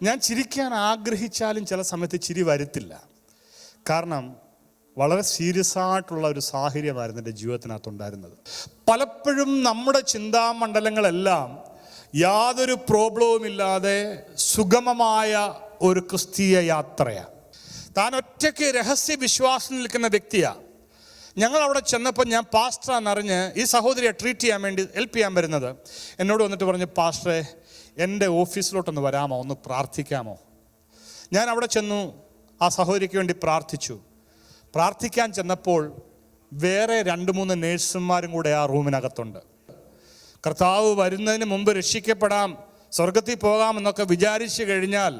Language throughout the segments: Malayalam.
ഞാൻ ചിരിക്കാൻ ആഗ്രഹിച്ചാലും ചില സമയത്ത് ചിരി വരത്തില്ല. കാരണം വളരെ സീരിയസ് ആയിട്ടുള്ള ഒരു സാഹചര്യമായിരുന്നു എൻ്റെ ജീവിതത്തിനകത്തുണ്ടായിരുന്നത്. പലപ്പോഴും നമ്മുടെ ചിന്താമണ്ഡലങ്ങളെല്ലാം യാതൊരു പ്രോബ്ലവും ഇല്ലാതെ സുഗമമായ ഒരു ക്രിസ്തീയ യാത്രയാണ്. താൻ ഒറ്റയ്ക്ക് രഹസ്യ വിശ്വാസം നിൽക്കുന്ന വ്യക്തിയാണ്. ഞങ്ങൾ അവിടെ ചെന്നപ്പോൾ ഞാൻ പാസ്റ്ററാണെന്നറിഞ്ഞ് ഈ സഹോദരിയെ ട്രീറ്റ് ചെയ്യാൻ വേണ്ടി ഹെൽപ്പ് ചെയ്യാൻ വരുന്നത് എന്നോട് വന്നിട്ട് പറഞ്ഞു, പാസ്റ്ററെ എൻ്റെ ഓഫീസിലോട്ടൊന്ന് വരാമോ, ഒന്ന് പ്രാർത്ഥിക്കാമോ? ഞാൻ അവിടെ ചെന്നു, ആ സഹോദരിക്ക് വേണ്ടി പ്രാർത്ഥിച്ചു. പ്രാർത്ഥിക്കാൻ ചെന്നപ്പോൾ വേറെ 2-3 നേഴ്സുമാരും കൂടെ ആ റൂമിനകത്തുണ്ട്. കർത്താവ് വരുന്നതിന് മുമ്പ് രക്ഷിക്കപ്പെടാം, സ്വർഗത്തിൽ പോകാമെന്നൊക്കെ വിചാരിച്ചു കഴിഞ്ഞാൽ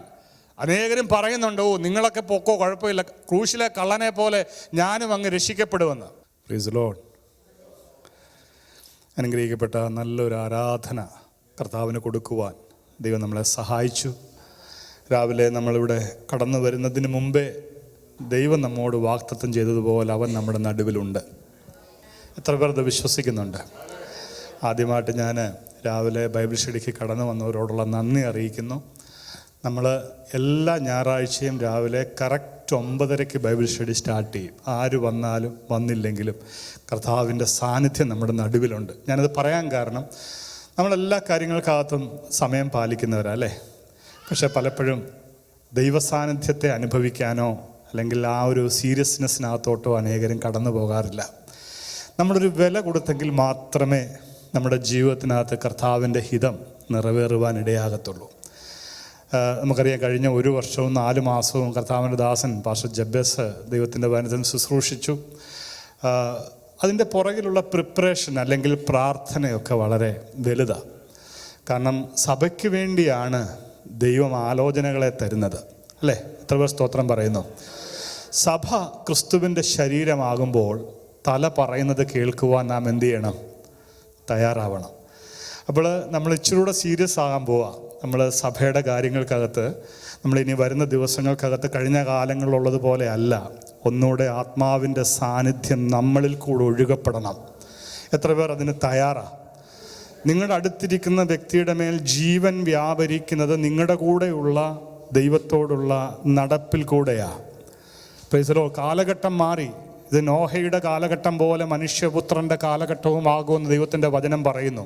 അനേകരും പറയുന്നുണ്ട്, ഓ നിങ്ങളൊക്കെ പൊക്കോ, കുഴപ്പമില്ല, ക്രൂശിലെ കള്ളനെ പോലെ ഞാനും അങ്ങ് രക്ഷിക്കപ്പെടുമെന്ന്. Price the Lord. അനുഗ്രഹിക്കപ്പെട്ട നല്ലൊരു ആരാധന കർത്താവിന് കൊടുക്കുവാൻ ദൈവം നമ്മളെ സഹായിച്ചു. രാവിലെ നമ്മളിവിടെ കടന്നു വരുന്നതിന് മുമ്പേ ദൈവം നമ്മോട് വാഗ്ദത്തം ചെയ്തതുപോലെ അവൻ നമ്മുടെ നടുവിലുണ്ട്. എത്ര പേർ അത് വിശ്വസിക്കുന്നുണ്ട്? ആദ്യമായിട്ട് ഞാൻ രാവിലെ ബൈബിൾ സ്റ്റഡിക്ക് കടന്നു വന്നവരോടുള്ള നന്ദി അറിയിക്കുന്നു. നമ്മൾ എല്ലാ ഞായറാഴ്ചയും രാവിലെ കറക്റ്റ് 9:30 ബൈബിൾ സ്റ്റഡി സ്റ്റാർട്ട് ചെയ്യും. ആര് വന്നാലും വന്നില്ലെങ്കിലും കർത്താവിൻ്റെ സാന്നിധ്യം നമ്മുടെ നടുവിലുണ്ട്. ഞാനത് പറയാൻ കാരണം നമ്മളെല്ലാ കാര്യങ്ങൾക്കകത്തും സമയം പാലിക്കുന്നവരാ അല്ലേ? പക്ഷെ പലപ്പോഴും ദൈവസാന്നിധ്യത്തെ അനുഭവിക്കാനോ അല്ലെങ്കിൽ ആ ഒരു സീരിയസ്നെസ്സിനകത്തോട്ടോ അനേകരും കടന്നു പോകാറില്ല. നമ്മളൊരു വില കൊടുത്തെങ്കിൽ മാത്രമേ നമ്മുടെ ജീവിതത്തിനകത്ത് കർത്താവിൻ്റെ ഹിതം നിറവേറുവാൻ ഇടയാകത്തുള്ളൂ. നമുക്കറിയാം, കഴിഞ്ഞ 1 വർഷവും 4 മാസവും കർത്താവിൻ്റെ ദാസൻ പാസ്റ്റർ ജബ്ബേസ് ദൈവത്തിൻ്റെ വചനത്തിൽ ശുശ്രൂഷിച്ചു. അതിൻ്റെ പുറകിലുള്ള പ്രിപ്പറേഷൻ അല്ലെങ്കിൽ പ്രാർത്ഥനയൊക്കെ വളരെ വലുതാണ്. കാരണം സഭയ്ക്ക് വേണ്ടിയാണ് ദൈവം ആലോചനകളെ തരുന്നത് അല്ലേ? എത്ര പേർ സ്തോത്രം പറയുന്നു? സഭ ക്രിസ്തുവിൻ്റെ ശരീരമാകുമ്പോൾ തല പറയുന്നത് കേൾക്കുവാൻ നാം എന്ത് ചെയ്യണം? തയ്യാറാവണം. അപ്പോൾ നമ്മൾ ഇച്ചിരൂടെ സീരിയസ് ആകാൻ പോവാം. നമ്മൾ സഭയുടെ കാര്യങ്ങൾക്കകത്ത് നമ്മളിനി വരുന്ന ദിവസങ്ങൾക്കകത്ത് കഴിഞ്ഞ കാലങ്ങളിലുള്ളതുപോലെ അല്ല, ഒന്നുകൂടെ ആത്മാവിൻ്റെ സാന്നിധ്യം നമ്മളിൽ കൂടെ ഒഴുകപ്പെടണം. എത്ര പേർ അതിന് തയ്യാറാണ്? നിങ്ങളുടെ അടുത്തിരിക്കുന്ന വ്യക്തിയുടെ മേൽ ജീവൻ വ്യാപരിക്കുന്നത് നിങ്ങളുടെ കൂടെയുള്ള ദൈവത്തോടുള്ള നടപ്പിൽ കൂടെയാണ്. Price the Lord. കാലഘട്ടം മാറി. ഇത് നോഹയുടെ കാലഘട്ടം പോലെ മനുഷ്യപുത്രൻ്റെ കാലഘട്ടവും ആകുമെന്ന് ദൈവത്തിൻ്റെ വചനം പറയുന്നു.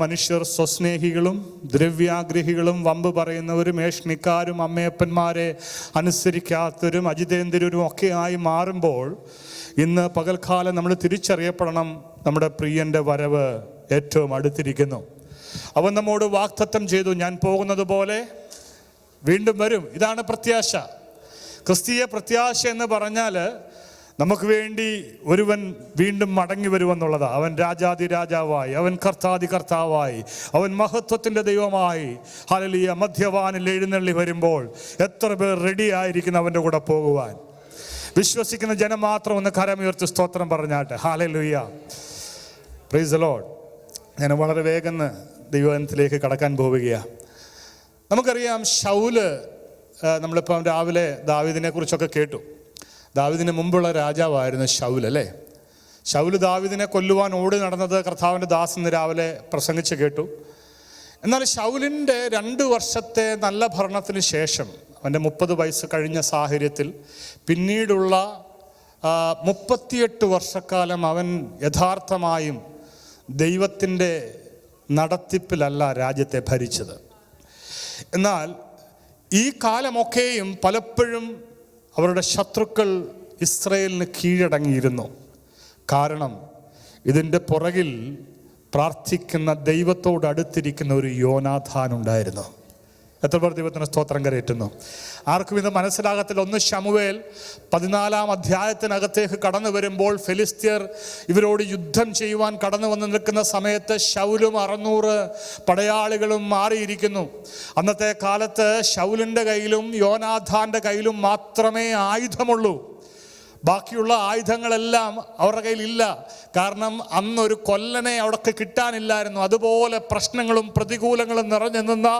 മനുഷ്യർ സ്വസ്നേഹികളും ദ്രവ്യാഗ്രഹികളും വമ്പ് പറയുന്നവരും ഏഷ്ണിക്കാരും അമ്മയപ്പന്മാരെ അനുസരിക്കാത്തവരും അജിതേന്ദ്രരും ഒക്കെ ആയി മാറുമ്പോൾ ഇന്ന് പകൽക്കാലം നമ്മൾ തിരിച്ചറിയപ്പെടണം, നമ്മുടെ പ്രിയൻ്റെ വരവ് ഏറ്റവും അടുത്തിരിക്കുന്നു. അവൻ നമ്മോട് വാഗ്ദത്തം ചെയ്തു, ഞാൻ പോകുന്നത് പോലെ വീണ്ടും വരും. ഇതാണ് പ്രത്യാശ. ക്രിസ്തീയ പ്രത്യാശ എന്ന് പറഞ്ഞാൽ നമുക്ക് വേണ്ടി ഒരുവൻ വീണ്ടും മടങ്ങി വരുമെന്നുള്ളതാണ്. അവൻ രാജാതി രാജാവായി, അവൻ കർത്താതി കർത്താവായി, അവൻ മഹത്വത്തിൻ്റെ ദൈവമായി ഹല്ലേലൂയ മധ്യവാനിൽ എഴുന്നള്ളി വരുമ്പോൾ എത്ര പേർ റെഡി ആയിരിക്കുന്നു അവൻ്റെ കൂടെ പോകുവാൻ? വിശ്വസിക്കുന്ന ജനം മാത്രം ഒന്ന് കരമുയർത്തി സ്തോത്രം പറഞ്ഞാട്ടെ. Hallelujah, price the Lord. ഞാൻ വളരെ വേഗം ദൈവത്തിലേക്ക് കടക്കാൻ പോവുകയാണ്. നമുക്കറിയാം, ശൗല്, നമ്മളിപ്പം രാവിലെ ദാവീദിനെ കുറിച്ചൊക്കെ കേട്ടു. ദാവീദിന് മുമ്പുള്ള രാജാവായിരുന്നു ശൗൽ അല്ലേ? ശൗല് ദാവീദിനെ കൊല്ലുവാൻ ഓടി നടന്നത് കർത്താവിൻ്റെ ദാസൻ രാവിലെ പ്രസംഗിച്ച് കേട്ടു. എന്നാൽ ശൗലിൻ്റെ 2 വർഷത്തെ നല്ല ഭരണത്തിന് ശേഷം, അവൻ്റെ 30 വയസ്സ് കഴിഞ്ഞ സാഹചര്യത്തിൽ പിന്നീടുള്ള 38 വർഷക്കാലം അവൻ യഥാർത്ഥമായും ദൈവത്തിൻ്റെ നടത്തിപ്പിലല്ല രാജ്യത്തെ ഭരിച്ചത്. എന്നാൽ ഈ കാലമൊക്കെയും പലപ്പോഴും അവരുടെ ശത്രുക്കൾ ഇസ്രായേലിന് കീഴടങ്ങിയിരുന്നു. കാരണം ഇതിൻ്റെ പുറകിൽ പ്രാർത്ഥിക്കുന്ന ദൈവത്തോട് അടുത്തിരിക്കുന്ന ഒരു യോനാഥാൻ ഉണ്ടായിരുന്നു. എത്ര പേർ ദൈവത്തിന് സ്തോത്രം കരയറ്റുന്നു? ആർക്കും ഇത് മനസ്സിലാകത്തില്ല. 1 ശമൂവേൽ 14-ാം അധ്യായത്തിനകത്തേക്ക് കടന്നു വരുമ്പോൾ ഫെലിസ്ത്യർ ഇവരോട് യുദ്ധം ചെയ്യുവാൻ കടന്നു വന്ന് നിൽക്കുന്ന സമയത്ത് ശൗലും 600 പടയാളികളും മാറിയിരിക്കുന്നു. അന്നത്തെ കാലത്ത് ശൗലിൻ്റെ കയ്യിലും യോനാഥാൻ്റെ കയ്യിലും മാത്രമേ ആയുധമുള്ളൂ. ബാക്കിയുള്ള ആയുധങ്ങളെല്ലാം അവരുടെ കയ്യിലില്ല. കാരണം അന്നൊരു കൊല്ലനെ അവിടേക്ക് കിട്ടാനില്ലായിരുന്നു. അതുപോലെ പ്രശ്നങ്ങളും പ്രതികൂലങ്ങളും നിറഞ്ഞു നിന്ന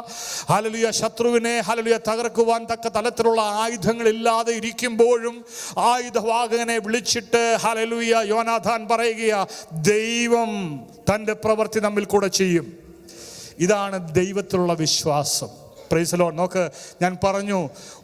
ഹല്ലേലൂയ ശത്രുവിനെ ഹല്ലേലൂയ തകർക്കുവാൻ തക്ക തലത്തിലുള്ള ആയുധങ്ങളില്ലാതെ ഇരിക്കുമ്പോഴും ആയുധവാഹകനെ വിളിച്ചിട്ട് ഹല്ലേലൂയ യോനാഥാൻ പറയുകയാ, ദൈവം തൻ്റെ പ്രവൃത്തി നമ്മിൽ കൂടെ ചെയ്യും. ഇതാണ് ദൈവത്തിലുള്ള വിശ്വാസം. Price the Lord. നോക്ക്, ഞാൻ പറഞ്ഞു,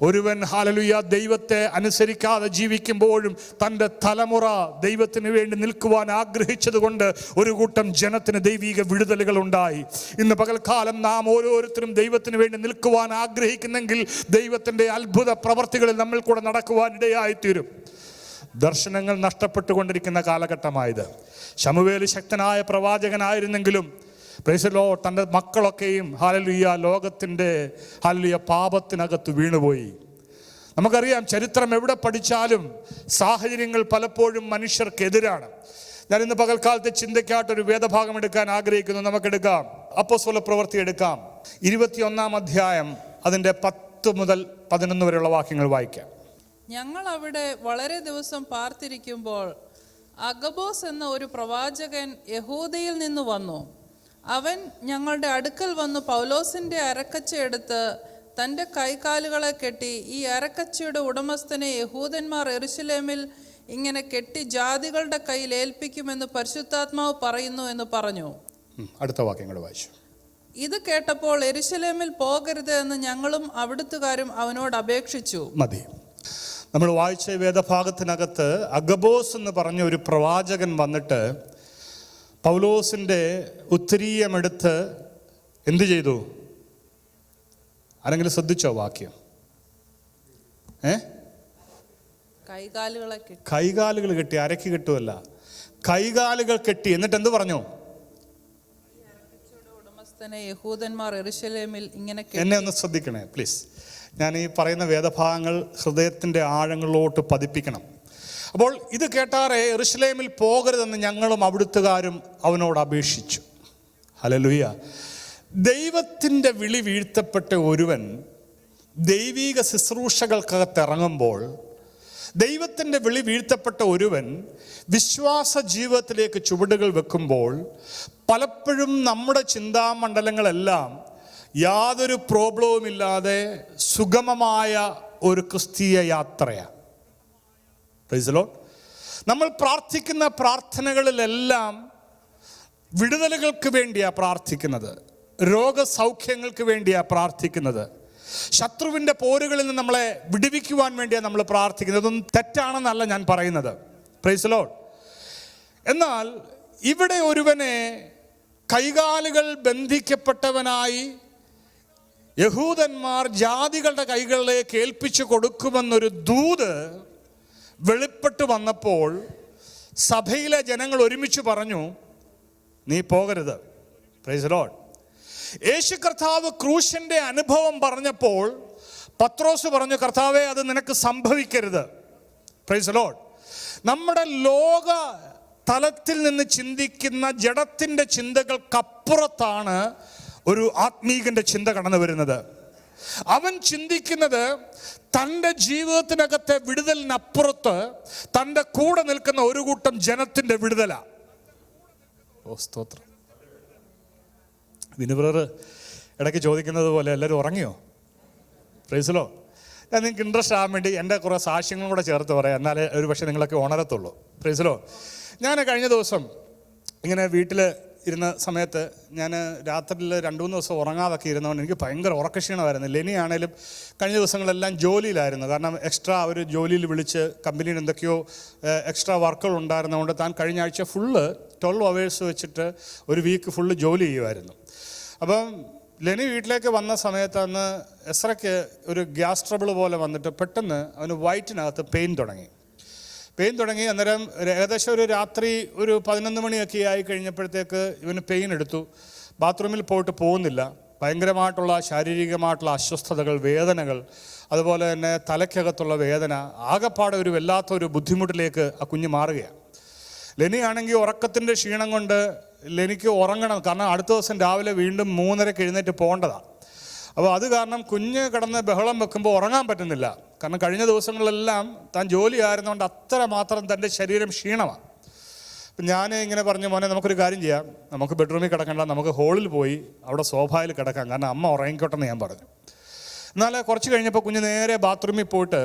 ഒരുവൻ ഹല്ലേലൂയ ദൈവത്തെ അനുസരിക്കാതെ ജീവിക്കുമ്പോഴും തൻ്റെ തലമുറ ദൈവത്തിന് വേണ്ടി നിൽക്കുവാൻ ആഗ്രഹിച്ചത് കൊണ്ട് ഒരു കൂട്ടം ജനത്തിന് ദൈവിക വിടുതലുകൾ ഉണ്ടായി. ഇന്ന് പകൽക്കാലം നാം ഓരോരുത്തരും ദൈവത്തിന് വേണ്ടി നിൽക്കുവാൻ ആഗ്രഹിക്കുന്നെങ്കിൽ ദൈവത്തിൻ്റെ അത്ഭുത പ്രവർത്തികളിൽ നമ്മൾ കൂടെ നടക്കുവാൻ ഇടയായിത്തീരും. ദർശനങ്ങൾ നഷ്ടപ്പെട്ടുകൊണ്ടിരിക്കുന്ന കാലഘട്ടമായത്. ശമൂവേൽ ശക്തനായ പ്രവാചകനായിരുന്നെങ്കിലും പ്രൈസ് ദി ലോർഡ് തൻ്റെ മക്കളൊക്കെയും ഹല്ലേലൂയ ലോകത്തിൻ്റെ ഹല്ലേലൂയ പാപത്തിനകത്ത് വീണുപോയി. നമുക്കറിയാം, ചരിത്രം എവിടെ പഠിച്ചാലും സാഹചര്യങ്ങൾ പലപ്പോഴും മനുഷ്യർക്കെതിരാണ്. ഞാൻ ഇന്ന് പകൽക്കാലത്തെ ചിന്തയ്ക്കായിട്ടൊരു വേദഭാഗം എടുക്കാൻ ആഗ്രഹിക്കുന്നു. നമുക്കെടുക്കാം, അപ്പോസ്തല പ്രവൃത്തി എടുക്കാം, 21-ാം അധ്യായം, അതിൻ്റെ 10 മുതൽ 11 വരെയുള്ള വാക്യങ്ങൾ വായിക്കാം. ഞങ്ങൾ അവിടെ വളരെ ദിവസം പാർത്തിരിക്കുമ്പോൾ അഗബോസ് എന്ന ഒരു പ്രവാചകൻ യഹൂദയിൽ നിന്ന് വന്നു. അവൻ ഞങ്ങളുടെ അടുക്കൽ വന്നു പൗലോസിൻ്റെ അരക്കച്ച എടുത്ത് തൻ്റെ കൈകാലുകളെ കെട്ടി, ഈ അരക്കച്ചയുടെ ഉടമസ്ഥനെ യഹൂദന്മാർ യെരൂശലേമിൽ ഇങ്ങനെ കെട്ടി ജാതികളുടെ കയ്യിൽ ഏൽപ്പിക്കുമെന്ന് പരിശുദ്ധാത്മാവ് പറയുന്നു എന്ന് പറഞ്ഞു. അടുത്ത വാക്യങ്ങൾ വായിച്ചു. ഇത് കേട്ടപ്പോൾ യെരൂശലേമിൽ പോകരുത് എന്ന് ഞങ്ങളും അവിടുത്തുകാരും അവനോട് അപേക്ഷിച്ചു. മതി. നമ്മൾ വായിച്ച വേദഭാഗത്തിനകത്ത് അഗബോസ് എന്ന് പറഞ്ഞ ഒരു പ്രവാചകൻ വന്നിട്ട് പൗലോസിൻ്റെ ഉത്തരീയമെടുത്ത് എന്തു ചെയ്തു? ആരെങ്കിലും ശ്രദ്ധിച്ചോ വാക്യം? കൈകാലുകൾ കെട്ടി, അരക്ക് കെട്ടുമല്ല, കൈകാലുകൾ കെട്ടി. എന്നിട്ട് എന്ത് പറഞ്ഞു? യഹൂദന്മാർ യെരൂശലേമിൽ ഇങ്ങനെ. എന്നെ ഒന്ന് ശ്രദ്ധിക്കണേ പ്ലീസ്. ഞാൻ ഈ പറയുന്ന വേദഭാഗങ്ങൾ ഹൃദയത്തിൻ്റെ ആഴങ്ങളിലോട്ട് പതിപ്പിക്കണം. അപ്പോൾ ഇത് കേട്ടാറെ യെരൂശലേമിൽ പോകരുതെന്ന് ഞങ്ങളും അവിടുത്തുകാരും അവനോട് അപേക്ഷിച്ചു. ഹല്ലേലൂയ. ദൈവത്തിൻ്റെ വിളി വീഴ്ത്തപ്പെട്ട ഒരുവൻ ദൈവിക ശുശ്രൂഷകൾക്കകത്ത് ഇറങ്ങുമ്പോൾ, ദൈവത്തിൻ്റെ വിളി വീഴ്ത്തപ്പെട്ട ഒരുവൻ വിശ്വാസ ജീവിതത്തിലേക്ക് ചുവടുകൾ വെക്കുമ്പോൾ, പലപ്പോഴും നമ്മുടെ ചിന്താമണ്ഡലങ്ങളെല്ലാം യാതൊരു പ്രോബ്ലവുമില്ലാതെ സുഗമമായ ഒരു ക്രിസ്തീയ യാത്രയാണ്. Price the Lord. നമ്മൾ പ്രാർത്ഥിക്കുന്ന പ്രാർത്ഥനകളിലെല്ലാം വിടുതലുകൾക്ക് വേണ്ടിയാണ് പ്രാർത്ഥിക്കുന്നത്, രോഗസൗഖ്യങ്ങൾക്ക് വേണ്ടിയാണ് പ്രാർത്ഥിക്കുന്നത്, ശത്രുവിൻ്റെ പോരുകളിൽ നിന്ന് നമ്മളെ വിടുവിക്കുവാൻ വേണ്ടിയാണ് നമ്മൾ പ്രാർത്ഥിക്കുന്നത്. ഇതൊന്നും തെറ്റാണെന്നല്ല ഞാൻ പറയുന്നത്. Price the Lord. എന്നാൽ ഇവിടെ ഒരുവനെ കൈകാലുകൾ ബന്ധിക്കപ്പെട്ടവനായി യഹൂദന്മാർ ജാതികളുടെ കൈകളിലേക്ക് ഏൽപ്പിച്ചു കൊടുക്കുമെന്നൊരു ദൂത് വെളിപ്പെട്ട് വന്നപ്പോൾ സഭയിലെ ജനങ്ങൾ ഒരുമിച്ച് പറഞ്ഞു, നീ പോകരുത്. Price the Lord. യേശു കർത്താവ് ക്രൂശിൻ്റെ അനുഭവം പറഞ്ഞപ്പോൾ പത്രോസ് പറഞ്ഞു, കർത്താവേ, അത് നിനക്ക് സംഭവിക്കരുത്. Price the Lord. നമ്മുടെ ലോക തലത്തിൽ നിന്ന് ചിന്തിക്കുന്ന ജഡത്തിൻ്റെ ചിന്തകൾക്കപ്പുറത്താണ് ഒരു ആത്മീകൻ്റെ ചിന്ത കടന്നു വരുന്നത്. അവൻ ചിന്തിക്കുന്നത് തൻ്റെ ജീവിതത്തിനകത്തെ വിടുതലിനപ്പുറത്ത് തൻ്റെ കൂടെ നിൽക്കുന്ന ഒരു കൂട്ടം ജനത്തിൻ്റെ വിടുതലാണ്. ഓ സ്തോത്രം. വിനുബ്രദർ ഇടയ്ക്ക് ചോദിക്കുന്നത് പോലെ എല്ലാവരും ഉറങ്ങിയോ? Price the Lord. ഞാൻ നിങ്ങൾക്ക് ഇൻട്രസ്റ്റ് ആകാൻ വേണ്ടി എൻ്റെ കുറേ സാക്ഷ്യങ്ങളും കൂടെ ചേർത്ത് പറയാം, എന്നാലേ ഒരു പക്ഷേ നിങ്ങളൊക്കെ ഉണരത്തുള്ളൂ. Price the Lord. ഞാൻ കഴിഞ്ഞ ദിവസം ഇങ്ങനെ വീട്ടിൽ ഇരുന്ന സമയത്ത് ഞാൻ രാത്രിയിൽ 2-3 ദിവസം ഉറങ്ങാതൊക്കെ ഇരുന്നതുകൊണ്ട് എനിക്ക് ഭയങ്കര ഉറക്കക്ഷീണമായിരുന്നു. ലെനി ആണേലും കഴിഞ്ഞ ദിവസങ്ങളെല്ലാം ജോലിയിലായിരുന്നു. കാരണം എക്സ്ട്രാ ഒരു ജോലിയിൽ വിളിച്ച് കമ്പനിയിൽ എന്തൊക്കെയോ എക്സ്ട്രാ വർക്കുകൾ ഉണ്ടായിരുന്നതുകൊണ്ട് താൻ കഴിഞ്ഞ ആഴ്ച ഫുള്ള് 12 hours വെച്ചിട്ട് ഒരു വീക്ക് ഫുള്ള് ജോലി ചെയ്യുമായിരുന്നു. അപ്പം ലെനി വീട്ടിലേക്ക് വന്ന സമയത്ത് അന്ന് എസ്രയ്ക്ക് ഒരു ഗ്യാസ് ട്രബിൾ പോലെ വന്നിട്ട് പെട്ടെന്ന് അവന് വയറ്റിനകത്ത് പെയിൻ തുടങ്ങി. അന്നേരം ഏകദേശം ഒരു രാത്രി ഒരു 11 മണിയൊക്കെ ആയി കഴിഞ്ഞപ്പോഴത്തേക്ക് ഇവന് പെയിൻ എടുത്തു. ബാത്റൂമിൽ പോയിട്ട് പോകുന്നില്ല. ഭയങ്കരമായിട്ടുള്ള ശാരീരികമായിട്ടുള്ള അസ്വസ്ഥതകൾ, വേദനകൾ, അതുപോലെ തന്നെ തലയ്ക്കകത്തുള്ള വേദന, ആകെപ്പാടെ ഒരു വല്ലാത്തൊരു ബുദ്ധിമുട്ടിലേക്ക് ആ കുഞ്ഞ് മാറുകയാണ്. ലെനി ആണെങ്കിൽ ഉറക്കത്തിൻ്റെ ക്ഷീണം കൊണ്ട് ലെനിക്ക് ഉറങ്ങണം, കാരണം അടുത്ത ദിവസം രാവിലെ വീണ്ടും 3:30 എഴുന്നേറ്റ് പോകേണ്ടതാണ്. അപ്പോൾ അത് കാരണം കുഞ്ഞ് കിടന്ന് ബഹളം വെക്കുമ്പോൾ ഉറങ്ങാൻ പറ്റുന്നില്ല. കാരണം കഴിഞ്ഞ ദിവസങ്ങളിലെല്ലാം താൻ ജോലി ആയിരുന്നുകൊണ്ട് അത്രമാത്രം തൻ്റെ ശരീരം ക്ഷീണമാണ്. അപ്പം ഞാൻ ഇങ്ങനെ പറഞ്ഞു, മോനെ നമുക്കൊരു കാര്യം ചെയ്യാം, നമുക്ക് ബെഡ്റൂമിൽ കിടക്കണ്ട, നമുക്ക് ഹോളിൽ പോയി അവിടെ സോഫയിൽ കിടക്കാം, കാരണം അമ്മ ഉറങ്ങിക്കോട്ടെന്ന് ഞാൻ പറഞ്ഞു. എന്നാൽ കുറച്ച് കഴിഞ്ഞപ്പോൾ കുഞ്ഞ് നേരെ ബാത്റൂമിൽ പോയിട്ട്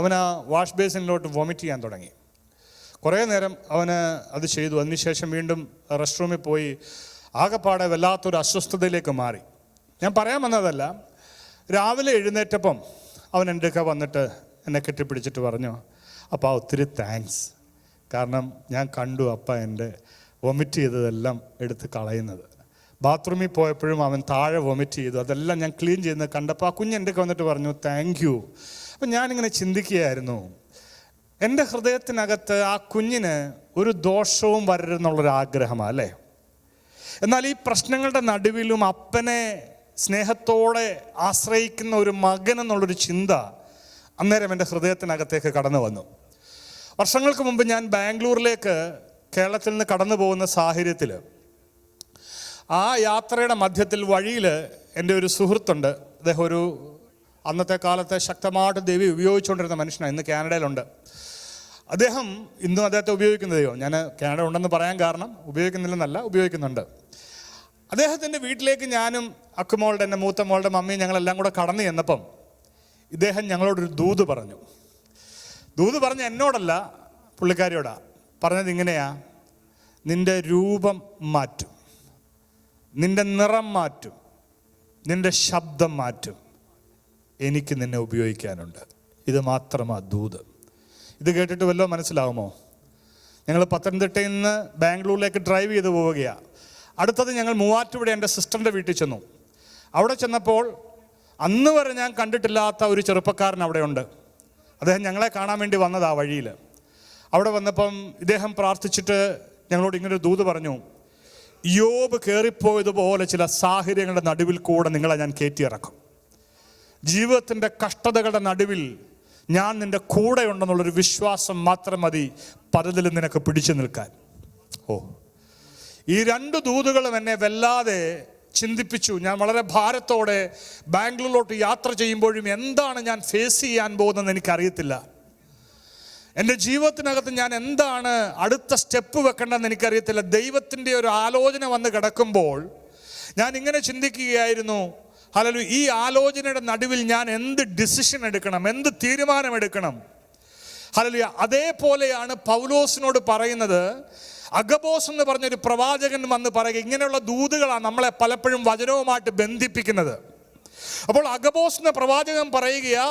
അവൻ ആ വാഷ് ബേസിനിലോട്ട് വോമിറ്റ് ചെയ്യാൻ തുടങ്ങി. കുറേ നേരം അവന് അത് ചെയ്തു. അതിനുശേഷം വീണ്ടും റെസ്റ്റ് റൂമിൽ പോയി ആകെപ്പാടെ വല്ലാത്തൊരു അസ്വസ്ഥതയിലേക്ക് മാറി. ഞാൻ പറയാൻ വന്നതല്ല, രാവിലെ എഴുന്നേറ്റപ്പം അവൻ എൻ്റെ ഒക്കെ വന്നിട്ട് എന്നെ കെട്ടിപ്പിടിച്ചിട്ട് പറഞ്ഞു, അപ്പാ ഒത്തിരി താങ്ക്സ്, കാരണം ഞാൻ കണ്ടു അപ്പ എൻ്റെ വൊമിറ്റ് ചെയ്തതെല്ലാം എടുത്ത് കളയുന്നത്. ബാത്റൂമിൽ പോയപ്പോഴും അവൻ താഴെ വൊമിറ്റ് ചെയ്തു, അതെല്ലാം ഞാൻ ക്ലീൻ ചെയ്യുന്നത് കണ്ടപ്പോൾ ആ കുഞ്ഞ് എൻ്റെ ഒക്കെ വന്നിട്ട് പറഞ്ഞു താങ്ക് യു. അപ്പം ഞാനിങ്ങനെ ചിന്തിക്കുകയായിരുന്നു, എൻ്റെ ഹൃദയത്തിനകത്ത് ആ കുഞ്ഞിന് ഒരു ദോഷവും വരരുതെന്നുള്ളൊരാഗ്രഹമാണ് അല്ലേ. എന്നാൽ ഈ പ്രശ്നങ്ങളുടെ നടുവിലും അപ്പനെ സ്നേഹത്തോടെ ആശ്രയിക്കുന്ന ഒരു മകൻ എന്നുള്ളൊരു ചിന്ത അന്നേരം എൻ്റെ ഹൃദയത്തിനകത്തേക്ക് കടന്നു വന്നു. വർഷങ്ങൾക്ക് മുമ്പ് ഞാൻ ബാംഗ്ലൂരിലേക്ക് കേരളത്തിൽ നിന്ന് കടന്നു പോകുന്ന സാഹചര്യത്തിൽ ആ യാത്രയുടെ മധ്യത്തിൽ വഴിയിൽ എൻ്റെ ഒരു സുഹൃത്തുണ്ട്. അദ്ദേഹം ഒരു അന്നത്തെ കാലത്തെ ശക്തമായിട്ട് ദേവി ഉപയോഗിച്ചുകൊണ്ടിരുന്ന മനുഷ്യനാണ്, ഇന്ന് കാനഡയിലുണ്ട്. അദ്ദേഹം ഇന്നും അദ്ദേഹത്തെ ഉപയോഗിക്കുന്നതെയോ, ഞാൻ കാനഡ ഉണ്ടെന്ന് പറയാൻ കാരണം ഉപയോഗിക്കുന്നില്ലെന്നല്ല, ഉപയോഗിക്കുന്നുണ്ട്. അദ്ദേഹത്തിൻ്റെ വീട്ടിലേക്ക് ഞാനും അക്കുമോളുടെ, എൻ്റെ മൂത്ത മോളുടെ മമ്മിയും ഞങ്ങളെല്ലാം കൂടെ കടന്നു ചെന്നപ്പം ഇദ്ദേഹം ഞങ്ങളോടൊരു ദൂത് പറഞ്ഞു. ദൂത് പറഞ്ഞ എന്നോടല്ല, പുള്ളിക്കാരിയോടാ പറഞ്ഞത്. ഇങ്ങനെയാ, നിൻ്റെ രൂപം മാറ്റും, നിൻ്റെ നിറം മാറ്റും, നിൻ്റെ ശബ്ദം മാറ്റും, എനിക്ക് നിന്നെ ഉപയോഗിക്കാനുണ്ട്. ഇത് മാത്രമാ ദൂത്. ഇത് കേട്ടിട്ട് വല്ലതും മനസ്സിലാവുമോ? ഞങ്ങൾ പത്തനംതിട്ടയിൽ നിന്ന് ബാംഗ്ലൂരിലേക്ക് ഡ്രൈവ് ചെയ്ത് പോവുകയാണ്. അടുത്തത് ഞങ്ങൾ മൂവാറ്റുപുഴ എൻ്റെ സിസ്റ്ററിൻ്റെ വീട്ടിൽ ചെന്നു. അവിടെ ചെന്നപ്പോൾ അന്ന് വരെ ഞാൻ കണ്ടിട്ടില്ലാത്ത ഒരു ചെറുപ്പക്കാരൻ അവിടെയുണ്ട്. അദ്ദേഹം ഞങ്ങളെ കാണാൻ വേണ്ടി വന്നത് ആ വഴിയിൽ. അവിടെ വന്നപ്പം ഇദ്ദേഹം പ്രാർത്ഥിച്ചിട്ട് ഞങ്ങളോട് ഇങ്ങനൊരു ദൂത് പറഞ്ഞു, യോബ് കയറിപ്പോയതുപോലെ ചില സാഹചര്യങ്ങളുടെ നടുവിൽ കൂടെ നിങ്ങളെ ഞാൻ കയറ്റിയിറക്കും. ജീവിതത്തിൻ്റെ കഷ്ടതകളുടെ നടുവിൽ ഞാൻ നിൻ്റെ കൂടെയുണ്ടെന്നുള്ളൊരു വിശ്വാസം മാത്രം മതി പലതിലും നിനക്ക് പിടിച്ചു നിൽക്കാൻ. ഈ രണ്ട് ദൂതുകളും എന്നെ വല്ലാതെ ചിന്തിപ്പിച്ചു. ഞാൻ വളരെ ഭാരത്തോടെ ബാംഗ്ലൂരിലോട്ട് യാത്ര ചെയ്യുമ്പോഴും എന്താണ് ഞാൻ ഫേസ് ചെയ്യാൻ പോകുന്നതെന്ന് എനിക്കറിയത്തില്ല. എൻ്റെ ജീവിതത്തിനകത്ത് ഞാൻ എന്താണ് അടുത്ത സ്റ്റെപ്പ് വെക്കേണ്ടതെന്ന് എനിക്കറിയത്തില്ല. ദൈവത്തിൻ്റെ ഒരു ആലോചന വന്ന് കിടക്കുമ്പോൾ ഞാൻ ഇങ്ങനെ ചിന്തിക്കുകയായിരുന്നു, ഹല്ലേലൂയ, ഈ ആലോചനയുടെ നടുവിൽ ഞാൻ എന്ത് ഡിസിഷൻ എടുക്കണം, എന്ത് തീരുമാനമെടുക്കണം. ഹല്ലേലൂയ. അതേപോലെയാണ് പൗലോസിനോട് പറയുന്നത്. അഗബോസ് എന്ന് പറഞ്ഞൊരു പ്രവാചകൻ വന്ന് പറയുക, ഇങ്ങനെയുള്ള ദൂതുകളാണ് നമ്മളെ പലപ്പോഴും വചനവുമായിട്ട് ബന്ധിപ്പിക്കുന്നത്. അപ്പോൾ അഗബോസ് എന്ന പ്രവാചകൻ പറയുകയാ,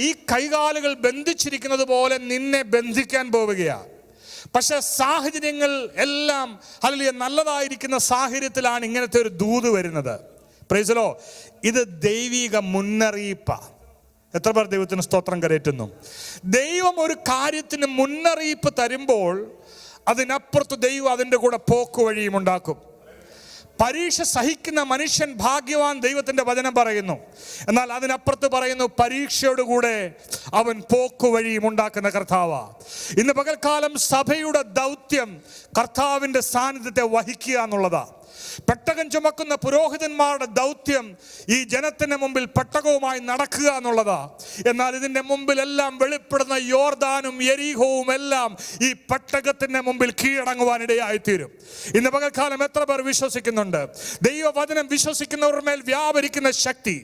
ഈ കൈകാലുകൾ ബന്ധിച്ചിരിക്കുന്നത് പോലെ നിന്നെ ബന്ധിക്കാൻ പോവുകയാണ്. പക്ഷെ സാഹചര്യങ്ങൾ എല്ലാം ഹല്ലേലൂയ നല്ലതായിരിക്കുന്ന സാഹചര്യത്തിലാണ് ഇങ്ങനത്തെ ഒരു ദൂത് വരുന്നത്. Price the Lord. ഇത് ദൈവിക മുന്നറിയിപ്പാണ്. എത്ര പേർ ദൈവത്തിന് സ്തോത്രം കരയറ്റുന്നു? ദൈവം ഒരു കാര്യത്തിന് മുന്നറിയിപ്പ് തരുമ്പോൾ അതിനപ്പുറത്ത് ദൈവം അതിൻ്റെ കൂടെ പോക്ക് വഴിയും ഉണ്ടാക്കും. പരീക്ഷ സഹിക്കുന്ന മനുഷ്യൻ ഭാഗ്യവാൻ, ദൈവത്തിൻ്റെ വചനം പറയുന്നു. എന്നാൽ അതിനപ്പുറത്ത് പറയുന്നു, പരീക്ഷയോടുകൂടെ അവൻ പോക്ക് വഴിയും ഉണ്ടാക്കുന്ന കർത്താവാ. ഇന്ന് പകൽക്കാലം സഭയുടെ ദൗത്യം കർത്താവിൻ്റെ സാന്നിധ്യത്തെ വഹിക്കുക എന്നുള്ളതാ. പെട്ടകം ചുമക്കുന്ന പുരോഹിതന്മാരുടെ ദൗത്യം ഈ ജനത്തിന് മുമ്പിൽ പെട്ടകവുമായി നടക്കുക എന്നുള്ളതാ. എന്നാൽ ഇതിൻ്റെ മുമ്പിലെല്ലാം വെളിപ്പെടുന്ന യോർദാനും യെരീഹോവും എല്ലാം ഈ പെട്ടകത്തിന്റെ മുമ്പിൽ കീഴടങ്ങുവാനിടയായിത്തീരും. ഇന്ന് പകൽക്കാലം എത്ര പേർ വിശ്വസിക്കുന്നുണ്ട്? ദൈവവചനം വിശ്വസിക്കുന്നവരുടെ മേൽ വ്യാപരിക്കുന്ന ശക്തി,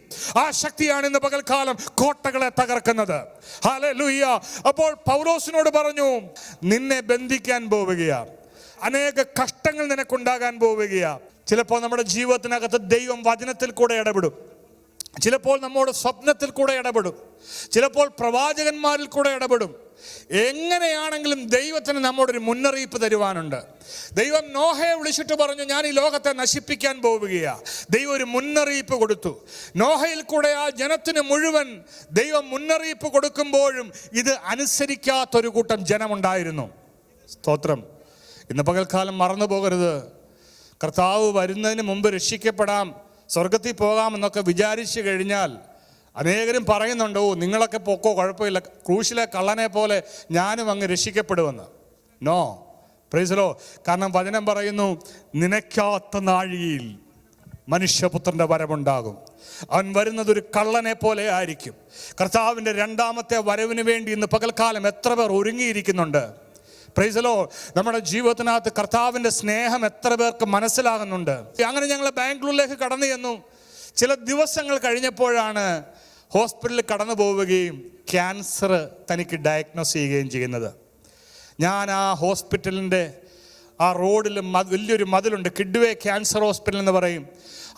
ആ ശക്തിയാണ് ഇന്ന് പകൽക്കാലം കോട്ടകളെ തകർക്കുന്നത്. ഹല്ലേലൂയ. അപ്പോൾ പൗലോസിനോട് പറഞ്ഞു, നിന്നെ ബന്ധിക്കാൻ പോവുകയാണ്, അനേക കഷ്ടങ്ങൾ നിനക്കുണ്ടാകാൻ പോവുകയാ. ചിലപ്പോൾ നമ്മുടെ ജീവിതത്തിനകത്ത് ദൈവം വചനത്തിൽ കൂടെ ഇടപെടും, ചിലപ്പോൾ നമ്മോട് സ്വപ്നത്തിൽ കൂടെ ഇടപെടും, ചിലപ്പോൾ പ്രവാചകന്മാരിൽ കൂടെ ഇടപെടും. എങ്ങനെയാണെങ്കിലും ദൈവത്തിന് നമ്മോടൊരു മുന്നറിയിപ്പ് തരുവാനുണ്ട്. ദൈവം നോഹയെ വിളിച്ചിട്ട് പറഞ്ഞു, ഞാൻ ഈ ലോകത്തെ നശിപ്പിക്കാൻ പോവുകയാ. ദൈവം ഒരു മുന്നറിയിപ്പ് കൊടുത്തു. നോഹയിൽ കൂടെ ആ ജനത്തിന് മുഴുവൻ ദൈവം മുന്നറിയിപ്പ് കൊടുക്കുമ്പോഴും ഇത് അനുസരിക്കാത്തൊരു കൂട്ടം ജനമുണ്ടായിരുന്നു. സ്തോത്രം. ഇന്ന് പകൽക്കാലം മറന്നു പോകരുത്. കർത്താവ് വരുന്നതിന് മുമ്പ് രക്ഷിക്കപ്പെടാം, സ്വർഗത്തിൽ പോകാമെന്നൊക്കെ വിചാരിച്ചു കഴിഞ്ഞാൽ അനേകരും പറയുന്നുണ്ട്, നിങ്ങളൊക്കെ പൊക്കോ, കുഴപ്പമില്ല, ക്രൂശിലെ കള്ളനെ പോലെ ഞാനും അങ്ങ് രക്ഷിക്കപ്പെടുമെന്ന്. No, praise the Lord. കാരണം വചനം പറയുന്നു, നിനക്കാത്ത നാഴികയിൽ മനുഷ്യപുത്രന്റെ വരവുണ്ടാകും. അവൻ വരുന്നത് ഒരു കള്ളനെ പോലെ ആയിരിക്കും. കർത്താവിൻ്റെ രണ്ടാമത്തെ വരവിന് വേണ്ടി ഇന്ന് പകൽക്കാലം എത്ര പേർ ഒരുങ്ങിയിരിക്കുന്നുണ്ട്? Price the Lord. നമ്മുടെ ജീവിതത്തിനകത്ത് കർത്താവിൻ്റെ സ്നേഹം എത്ര പേർക്ക് മനസ്സിലാകുന്നുണ്ട്? അങ്ങനെ ഞങ്ങൾ ബാംഗ്ലൂരിലേക്ക് കടന്നു ചെന്നു. ചില ദിവസങ്ങൾ കഴിഞ്ഞപ്പോഴാണ് ഹോസ്പിറ്റലിൽ കടന്നു പോവുകയും ക്യാൻസർ തനിക്ക് ഡയഗ്നോസ് ചെയ്യുകയും ചെയ്യുന്നത്. ഞാൻ ആ ഹോസ്പിറ്റലിൻ്റെ ആ റോഡിൽ വലിയൊരു മതിലുണ്ട്, കിഡ്വേ ക്യാൻസർ ഹോസ്പിറ്റൽ എന്ന് പറയും.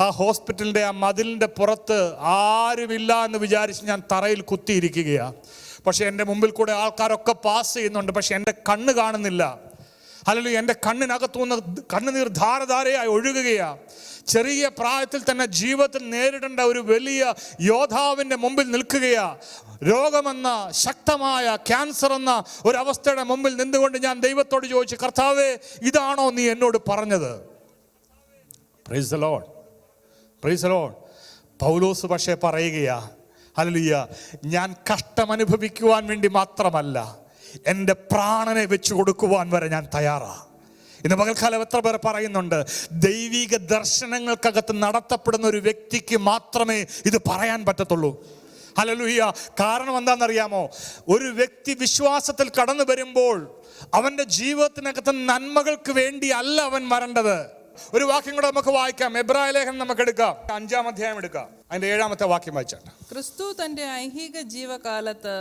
ആ ഹോസ്പിറ്റലിൻ്റെ ആ മതിലിൻ്റെ പുറത്ത് ആരുമില്ല എന്ന് വിചാരിച്ച് ഞാൻ തറയിൽ കുത്തിയിരിക്കുകയാണ്. പക്ഷെ എൻ്റെ മുമ്പിൽ കൂടെ ആൾക്കാരൊക്കെ പാസ് ചെയ്യുന്നുണ്ട്, പക്ഷെ എൻ്റെ കണ്ണ് കാണുന്നില്ല. അല്ലെങ്കിൽ എൻ്റെ കണ്ണിനകത്തുനിന്ന് കണ്ണുനീർ ധാരധാരയായി ഒഴുകുകയാണ്. ചെറിയ പ്രായത്തിൽ തന്നെ ജീവിതത്തിൽ നേരിടേണ്ട ഒരു വലിയ യോദ്ധാവിൻ്റെ മുമ്പിൽ നിൽക്കുകയാ. രോഗമെന്ന ശക്തമായ ക്യാൻസർ എന്ന ഒരവസ്ഥയുടെ മുമ്പിൽ നിന്നുകൊണ്ട് ഞാൻ ദൈവത്തോട് ചോദിച്ചു, കർത്താവേ, ഇതാണോ നീ എന്നോട് പറഞ്ഞത്? Praise the Lord, praise the Lord. പൗലോസ് പക്ഷേ പറയുകയാ, ഹല്ലേലൂയ, ഞാൻ കഷ്ടം അനുഭവിക്കുവാൻ വേണ്ടി മാത്രമല്ല, എൻ്റെ പ്രാണനെ വെച്ച് കൊടുക്കുവാൻ വരെ ഞാൻ തയ്യാറാ. ഇന്ന് പകൽക്കാലം എത്ര പേർ പറയുന്നുണ്ട്, ദൈവിക ദർശനങ്ങൾക്കകത്ത് നടത്തപ്പെടുന്ന ഒരു വ്യക്തിക്ക് മാത്രമേ ഇത് പറയാൻ പറ്റത്തുള്ളൂ. ഹല്ലേലൂയ. കാരണം എന്താണെന്നറിയാമോ? ഒരു വ്യക്തി വിശ്വാസത്തിൽ കടന്നു വരുമ്പോൾ അവൻ്റെ ജീവിതത്തിനകത്ത് നന്മകൾക്ക് വേണ്ടി അല്ല അവൻ വരേണ്ടത്. ഒരു വാക്യം കൂടെ നമുക്ക് വായിക്കാം. എബ്രായ ലേഖനം നമുക്ക് എടുക്കാം, 5-ാം അധ്യായം എടുക്കാം, അതിന്റെ 7-ാമത്തെ വാക്യം വായിച്ചാൽ. ക്രിസ്തു തന്റെ ഐഹിക ജീവകാലത്ത്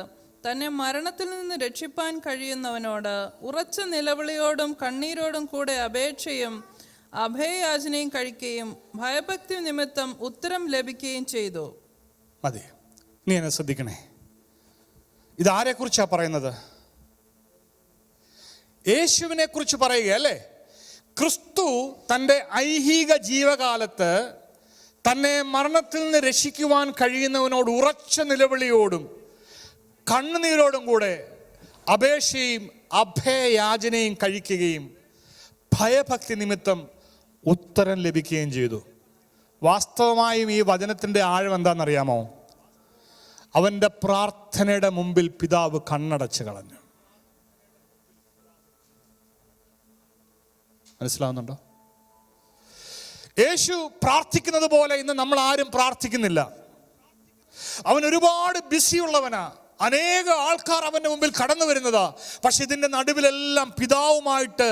തന്നെ മരണത്തിൽ നിന്ന് രക്ഷിപ്പാൻ കഴിയുന്നവനോട് ഉറച്ച നിലവിളിയോടും കണ്ണീരോടും കൂടെ അപേക്ഷയും അഭയയാചനയും കഴിക്കുകയും ഭയഭക്തി നിമിത്തം ഉത്തരം ലഭിക്കുകയും ചെയ്തു. മതി, നീ എന്നെ ശ്രദ്ധിക്കണേ. ഇതാരെ കുറിച്ചാ പറയുന്നത്? യേശുവിനെ കുറിച്ച് പറയുക അല്ലേ? ക്രിസ്തു തൻ്റെ ഐഹിക ജീവകാലത്ത് തന്നെ മരണത്തിൽ നിന്ന് രക്ഷിക്കുവാൻ കഴിയുന്നവനോട് ഉറച്ച നിലവിളിയോടും കണ്ണുനീരോടും കൂടെ അപേക്ഷയും അഭയയാചനയും കഴിക്കുകയും ഭയഭക്തി നിമിത്തം ഉത്തരം ലഭിക്കുകയും ചെയ്തു. വാസ്തവമായും ഈ വചനത്തിൻ്റെ ആഴം എന്താണെന്നറിയാമോ? അവൻ്റെ പ്രാർത്ഥനയുടെ മുമ്പിൽ പിതാവ് കണ്ണടച്ച് കളഞ്ഞു. മനസ്സിലാവുന്നുണ്ടോ? യേശു പ്രാർത്ഥിക്കുന്നത് പോലെ ഇന്ന് നമ്മൾ ആരും പ്രാർത്ഥിക്കുന്നില്ല. അവൻ ഒരുപാട് ബിസിയുള്ളവനാ. അനേക ആൾക്കാർ അവൻ്റെ മുമ്പിൽ കടന്നു വരുന്നതാ. പക്ഷെ ഇതിൻ്റെ നടുവിലെല്ലാം പിതാവുമായിട്ട്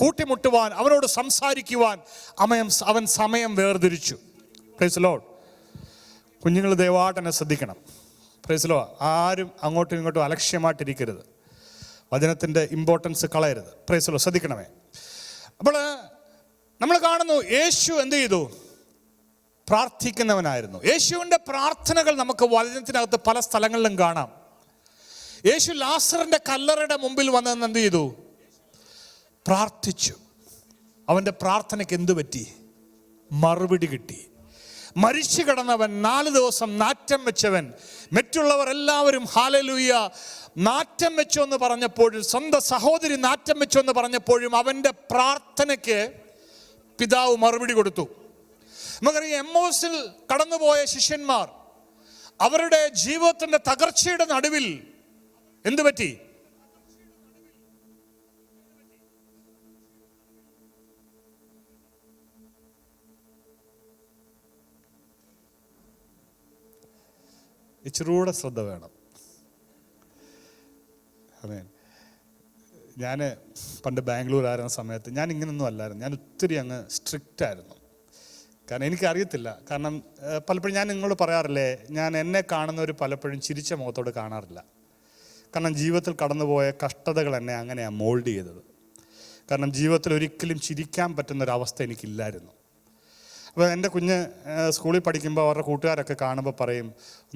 കൂട്ടിമുട്ടുവാൻ, അവനോട് സംസാരിക്കുവാൻ അവൻ സമയം വേർതിരിച്ചു. Praise Lord. കുഞ്ഞുങ്ങൾ ദയവായിട്ട് എന്നെ ശ്രദ്ധിക്കണം. Praise Lord. ആരും അങ്ങോട്ടും ഇങ്ങോട്ടും അലക്ഷ്യമായിട്ടിരിക്കരുത്. വചനത്തിൻ്റെ ഇമ്പോർട്ടൻസ് കളയരുത്. Praise Lord. ശ്രദ്ധിക്കണമേ. അപ്പോൾ നമ്മൾ കാണുന്നു, യേശു എന്ത് ചെയ്തു? പ്രാർത്ഥിക്കുന്നവനായിരുന്നു. യേശുവിൻ്റെ പ്രാർത്ഥനകൾ നമുക്ക് വചനത്തിനകത്ത് പല സ്ഥലങ്ങളിലും കാണാം. യേശു ലാസറിൻ്റെ കല്ലറയുടെ മുമ്പിൽ വന്നെന്ന് എന്ത് ചെയ്തു? പ്രാർത്ഥിച്ചു. അവൻ്റെ പ്രാർത്ഥനയ്ക്ക് എന്തു പറ്റി? മറുപടി കിട്ടി. മരിച്ചു കിടന്നവൻ, 4 ദിവസം നാറ്റം വെച്ചവൻ, മറ്റുള്ളവർ എല്ലാവരും ഹല്ലേലൂയ നാറ്റം വെച്ചു എന്ന് പറഞ്ഞപ്പോഴും, സ്വന്തം സഹോദരി നാറ്റം വെച്ചു എന്ന് പറഞ്ഞപ്പോഴും അവൻ്റെ പ്രാർത്ഥനയ്ക്ക് പിതാവ് മറുപടി കൊടുത്തു. നമുക്കറിയാം, എമ്മോസിൽ കടന്നുപോയ ശിഷ്യന്മാർ അവരുടെ ജീവിതത്തിൻ്റെ തകർച്ചയുടെ നടുവിൽ എന്തു പറ്റി? ഇച്ചിരൂടെ ശ്രദ്ധ വേണം. അതെ, ഞാൻ പണ്ട് ബാംഗ്ലൂർ ആയിരുന്ന സമയത്ത് ഞാൻ ഇങ്ങനൊന്നും അല്ലായിരുന്നു. ഞാൻ ഒത്തിരി അങ്ങ് സ്ട്രിക്റ്റ് ആയിരുന്നു. കാരണം എനിക്കറിയത്തില്ല. കാരണം പലപ്പോഴും ഞാൻ നിങ്ങളോട് പറയാറില്ലേ, ഞാൻ എന്നെ കാണുന്നവർ പലപ്പോഴും ചിരിച്ച മുഖത്തോട് കാണാറില്ല. കാരണം ജീവിതത്തിൽ കടന്നുപോയ കഷ്ടതകൾ എന്നെ അങ്ങനെയാണ് മോൾഡ് ചെയ്തത്. കാരണം ജീവിതത്തിൽ ഒരിക്കലും ചിരിക്കാൻ പറ്റുന്നൊരവസ്ഥ എനിക്കില്ലായിരുന്നു. അപ്പോൾ എൻ്റെ കുഞ്ഞ് സ്കൂളിൽ പഠിക്കുമ്പോൾ അവരുടെ കൂട്ടുകാരൊക്കെ കാണുമ്പോൾ പറയും,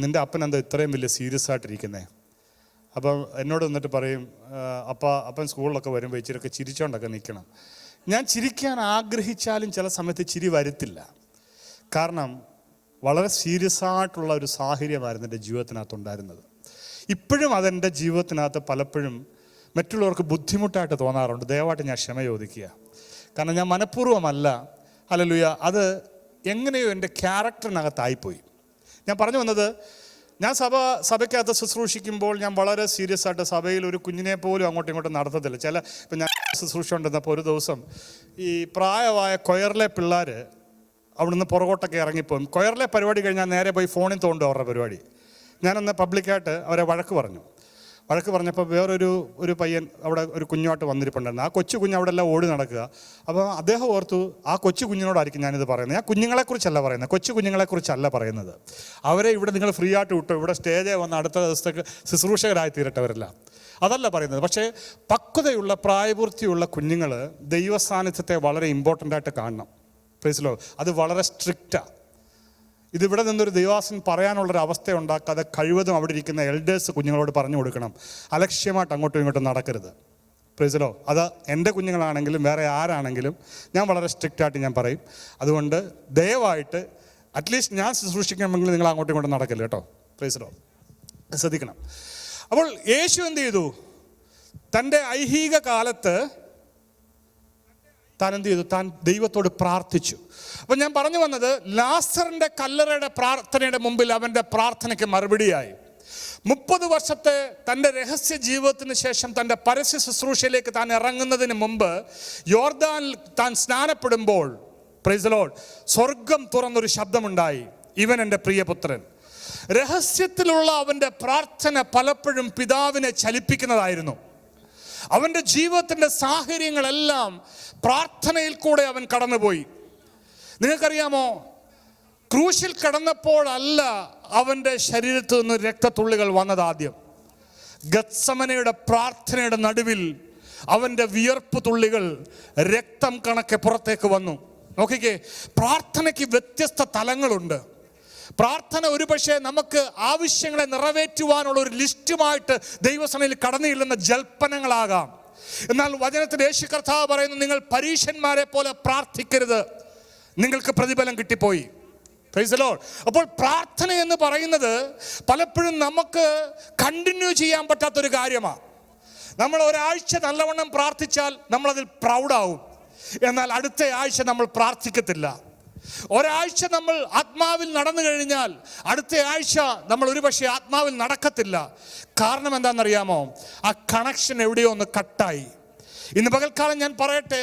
നിൻ്റെ അപ്പൻ എന്താ ഇത്രയും വലിയ സീരിയസ് ആയിട്ടിരിക്കുന്നത്? അപ്പം എന്നോട് വന്നിട്ട് പറയും, അപ്പൻ സ്കൂളിലൊക്കെ വരുമ്പോൾ ഇച്ചിരിയൊക്കെ ചിരിച്ചോണ്ടൊക്കെ നിൽക്കണം. ഞാൻ ചിരിക്കാൻ ആഗ്രഹിച്ചാലും ചില സമയത്ത് ചിരി വരത്തില്ല. കാരണം വളരെ സീരിയസ് ആയിട്ടുള്ള ഒരു സാഹചര്യമായിരുന്നു എൻ്റെ ജീവിതത്തിനകത്തുണ്ടായിരുന്നത്. ഇപ്പോഴും അതെൻ്റെ ജീവിതത്തിനകത്ത് പലപ്പോഴും മറ്റുള്ളവർക്ക് ബുദ്ധിമുട്ടായിട്ട് തോന്നാറുണ്ട്. ദയവായിട്ട് ഞാൻ ക്ഷമ ചോദിക്കുക. കാരണം ഞാൻ മനഃപൂർവ്വമല്ല, ഹല്ലേലൂയ, അത് എങ്ങനെയോ എൻ്റെ ക്യാരക്ടറിനകത്തായിപ്പോയി. ഞാൻ പറഞ്ഞു വന്നത്, ഞാൻ സഭയ്ക്കകത്ത് ശുശ്രൂഷിക്കുമ്പോൾ ഞാൻ വളരെ സീരിയസ് ആയിട്ട് സഭയിൽ ഒരു കുഞ്ഞിനെ പോലും അങ്ങോട്ടും ഇങ്ങോട്ടും നടത്തത്തില്ല. ഇപ്പം ഞാൻ ശുശ്രൂഷ ഉണ്ടെന്നപ്പോൾ ഒരു ദിവസം ഈ പ്രായമായ കൊയറിലെ പിള്ളേർ അവിടുന്ന് പുറകോട്ടൊക്കെ ഇറങ്ങിപ്പോകും. കൊയറിലെ പരിപാടി കഴിഞ്ഞാൽ നേരെ പോയി ഫോണിൽ തോണ്ടും അവരുടെ പരിപാടി. ഞാനന്ന് പബ്ലിക്കായിട്ട് അവരെ വഴക്ക് പറഞ്ഞപ്പോൾ വേറൊരു പയ്യൻ അവിടെ ഒരു കുഞ്ഞുമായിട്ട് വന്നിരിപ്പുണ്ടായിരുന്നു. ആ കൊച്ചു കുഞ്ഞ് അവിടെ എല്ലാം ഓടി നടക്കുക. അപ്പോൾ അദ്ദേഹം ഓർത്തു, ആ കൊച്ചു കുഞ്ഞിനോടായിരിക്കും ഞാനിത് പറയുന്നത്. ഞാൻ കുഞ്ഞുങ്ങളെക്കുറിച്ചല്ല പറയുന്നത്, കൊച്ചു കുഞ്ഞുങ്ങളെക്കുറിച്ചല്ല പറയുന്നത്. അവരെ ഇവിടെ നിങ്ങൾ ഫ്രീ ആയിട്ട് വിട്ടു, ഇവിടെ സ്റ്റേജിൽ വന്ന് അടുത്ത ദിവസത്തേക്ക് ശുശ്രൂഷകരായി തീരട്ടവരല്ല. അതല്ല പറയുന്നത്. പക്ഷേ പക്വതയുള്ള പ്രായപൂർത്തിയുള്ള കുഞ്ഞുങ്ങൾ ദൈവസാന്നിധ്യത്തെ വളരെ ഇമ്പോർട്ടൻ്റ് ആയിട്ട് കാണണം. Price the Lord. അത് വളരെ സ്ട്രിക്റ്റാണ്. ഇതിവിടെ നിന്നൊരു ദൈവാസൻ പറയാനുള്ളൊരു അവസ്ഥ ഉണ്ടാക്കാതെ കഴിവതും അവിടെ ഇരിക്കുന്ന എൽഡേഴ്സ് കുഞ്ഞുങ്ങളോട് പറഞ്ഞു കൊടുക്കണം, അലക്ഷ്യമായിട്ട് അങ്ങോട്ടും ഇങ്ങോട്ടും നടക്കരുത്. Price the Lord. അത് എൻ്റെ കുഞ്ഞുങ്ങളാണെങ്കിലും വേറെ ആരാണെങ്കിലും ഞാൻ വളരെ സ്ട്രിക്റ്റായിട്ട് ഞാൻ പറയും. അതുകൊണ്ട് ദയവായിട്ട് അറ്റ്ലീസ്റ്റ് ഞാൻ ശുശ്രൂഷിക്കണമെങ്കിൽ നിങ്ങൾ അങ്ങോട്ടും ഇങ്ങോട്ടും നടക്കില്ല കേട്ടോ. Price the Lord. ശ്രദ്ധിക്കണം. അപ്പോൾ യേശു എന്ത് ചെയ്തു? തൻ്റെ ഐഹിക കാലത്ത് താൻ എന്ത് ചെയ്തു? താൻ ദൈവത്തോട് പ്രാർത്ഥിച്ചു. അപ്പം ഞാൻ പറഞ്ഞു വന്നത്, ലാസറിൻ്റെ കല്ലറയുടെ പ്രാർത്ഥനയുടെ മുമ്പിൽ അവൻ്റെ പ്രാർത്ഥനയ്ക്ക് മറുപടിയായി. 30 വർഷത്തെ തൻ്റെ രഹസ്യ ജീവിതത്തിന് ശേഷം തൻ്റെ പരസ്യ ശുശ്രൂഷയിലേക്ക് താൻ ഇറങ്ങുന്നതിന് മുമ്പ് യോർദാനിൽ താൻ സ്നാനപ്പെടുമ്പോൾ, പ്രൈസ് ദി ലോർഡ്, സ്വർഗം തുറന്നൊരു ശബ്ദമുണ്ടായി, ഇവൻ എൻ്റെ പ്രിയപുത്രൻ. രഹസ്യത്തിലുള്ള അവൻ്റെ പ്രാർത്ഥന പലപ്പോഴും പിതാവിനെ ചലിപ്പിക്കുന്നതായിരുന്നു. അവൻ്റെ ജീവിതത്തിൻ്റെ സാഹചര്യങ്ങളെല്ലാം പ്രാർത്ഥനയിൽ കൂടെ അവൻ കടന്നുപോയി. നിങ്ങൾക്കറിയാമോ, ക്രൂശിൽ കടന്നപ്പോഴല്ല അവൻ്റെ ശരീരത്തിൽ നിന്ന് രക്തത്തുള്ളികൾ വന്നത്. ആദ്യം ഗത്സമനയുടെ പ്രാർത്ഥനയുടെ നടുവിൽ അവൻ്റെ വിയർപ്പ് തുള്ളികൾ രക്തം കണക്കെ പുറത്തേക്ക് വന്നു. നോക്കിക്കേ, പ്രാർത്ഥനയ്ക്ക് വ്യത്യസ്ത തലങ്ങളുണ്ട്. പ്രാർത്ഥന ഒരുപക്ഷെ നമുക്ക് ആവശ്യങ്ങളെ നിറവേറ്റുവാനുള്ള ഒരു ലിസ്റ്റുമായിട്ട് ദൈവസഭയിൽ കടന്നു ചെല്ലുന്ന ജൽപ്പനങ്ങളാകാം. എന്നാൽ വചനത്തിൽ യേശു കർത്താവ് പറയുന്നു, നിങ്ങൾ പരീശന്മാരെ പോലെ പ്രാർത്ഥിക്കരുത്, നിങ്ങൾക്ക് പ്രതിഫലം കിട്ടിപ്പോയി. Praise the Lord. അപ്പോൾ പ്രാർത്ഥന എന്ന് പറയുന്നത് പലപ്പോഴും നമുക്ക് കണ്ടിന്യൂ ചെയ്യാൻ പറ്റാത്തൊരു കാര്യമാണ്. നമ്മൾ ഒരാഴ്ച നല്ലവണ്ണം പ്രാർത്ഥിച്ചാൽ നമ്മളതിൽ പ്രൗഡാവും, എന്നാൽ അടുത്ത ആഴ്ച നമ്മൾ പ്രാർത്ഥിക്കത്തില്ല. ഒരാഴ്ച നമ്മൾ ആത്മാവിൽ നടന്നു കഴിഞ്ഞാൽ അടുത്ത ആഴ്ച നമ്മൾ ഒരുപക്ഷെ ആത്മാവിൽ നടക്കത്തില്ല. കാരണം എന്താണെന്നറിയാമോ? ആ കണക്ഷൻ എവിടെയോ ഒന്ന് കട്ടായി. ഇന്ന് പകൽക്കാലം ഞാൻ പറയട്ടെ,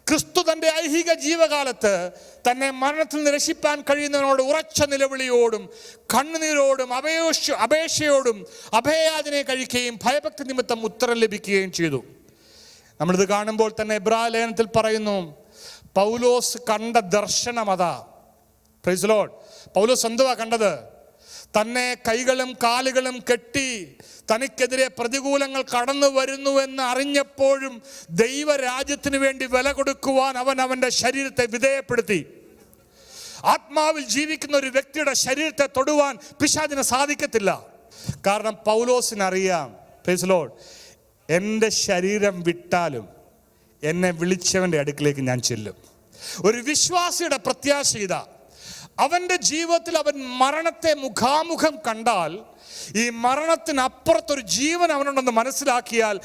ക്രിസ്തു തൻ്റെ ഐഹിക ജീവകാലത്ത് തന്നെ മരണത്തിൽ നിന്ന് രക്ഷിപ്പാൻ കഴിയുന്നതിനോട് ഉറച്ച നിലവിളിയോടും കണ്ണുനീരോടും അപേക്ഷയോടും അഭയയാചനയെ കഴിക്കുകയും ഭയഭക്തി നിമിത്തം ഉത്തരം ലഭിക്കുകയും ചെയ്തു. നമ്മളിത് കാണുമ്പോൾ തന്നെ എബ്രായ ലേഖനത്തിൽ പറയുന്നു, പൗലോസ് കണ്ട ദർശനം അതാ. Price the Lord. പൗലോസ് എന്തുവാ കണ്ടത്? തന്നെ കൈകളും കാലുകളും കെട്ടി തനിക്കെതിരെ പ്രതികൂലങ്ങൾ കടന്നു വരുന്നുവെന്ന് അറിഞ്ഞപ്പോഴും ദൈവരാജ്യത്തിന് വേണ്ടി വില കൊടുക്കുവാൻ അവൻ അവൻ്റെ ശരീരത്തെ വിധേയപ്പെടുത്തി. ആത്മാവിൽ ജീവിക്കുന്ന ഒരു വ്യക്തിയുടെ ശരീരത്തെ തൊടുവാൻ പിശാചിന് സാധിക്കത്തില്ല. കാരണം പൗലോസിനറിയാം, പ്രൈസ് ദി ലോർഡ്, എൻ്റെ ശരീരം വിട്ടാലും എന്നെ വിളിച്ചവൻ്റെ അടുക്കിലേക്ക് ഞാൻ ചെല്ലും. ഒരു വിശ്വാസിയുടെ പ്രത്യാശ ഇതാ. അവൻ്റെ ജീവിതത്തിൽ അവൻ മരണത്തെ മുഖാമുഖം കണ്ടാൽ, ഈ മരണത്തിനപ്പുറത്തൊരു ജീവൻ അവനുണ്ടെന്ന് മനസ്സിലാക്കിയാൽ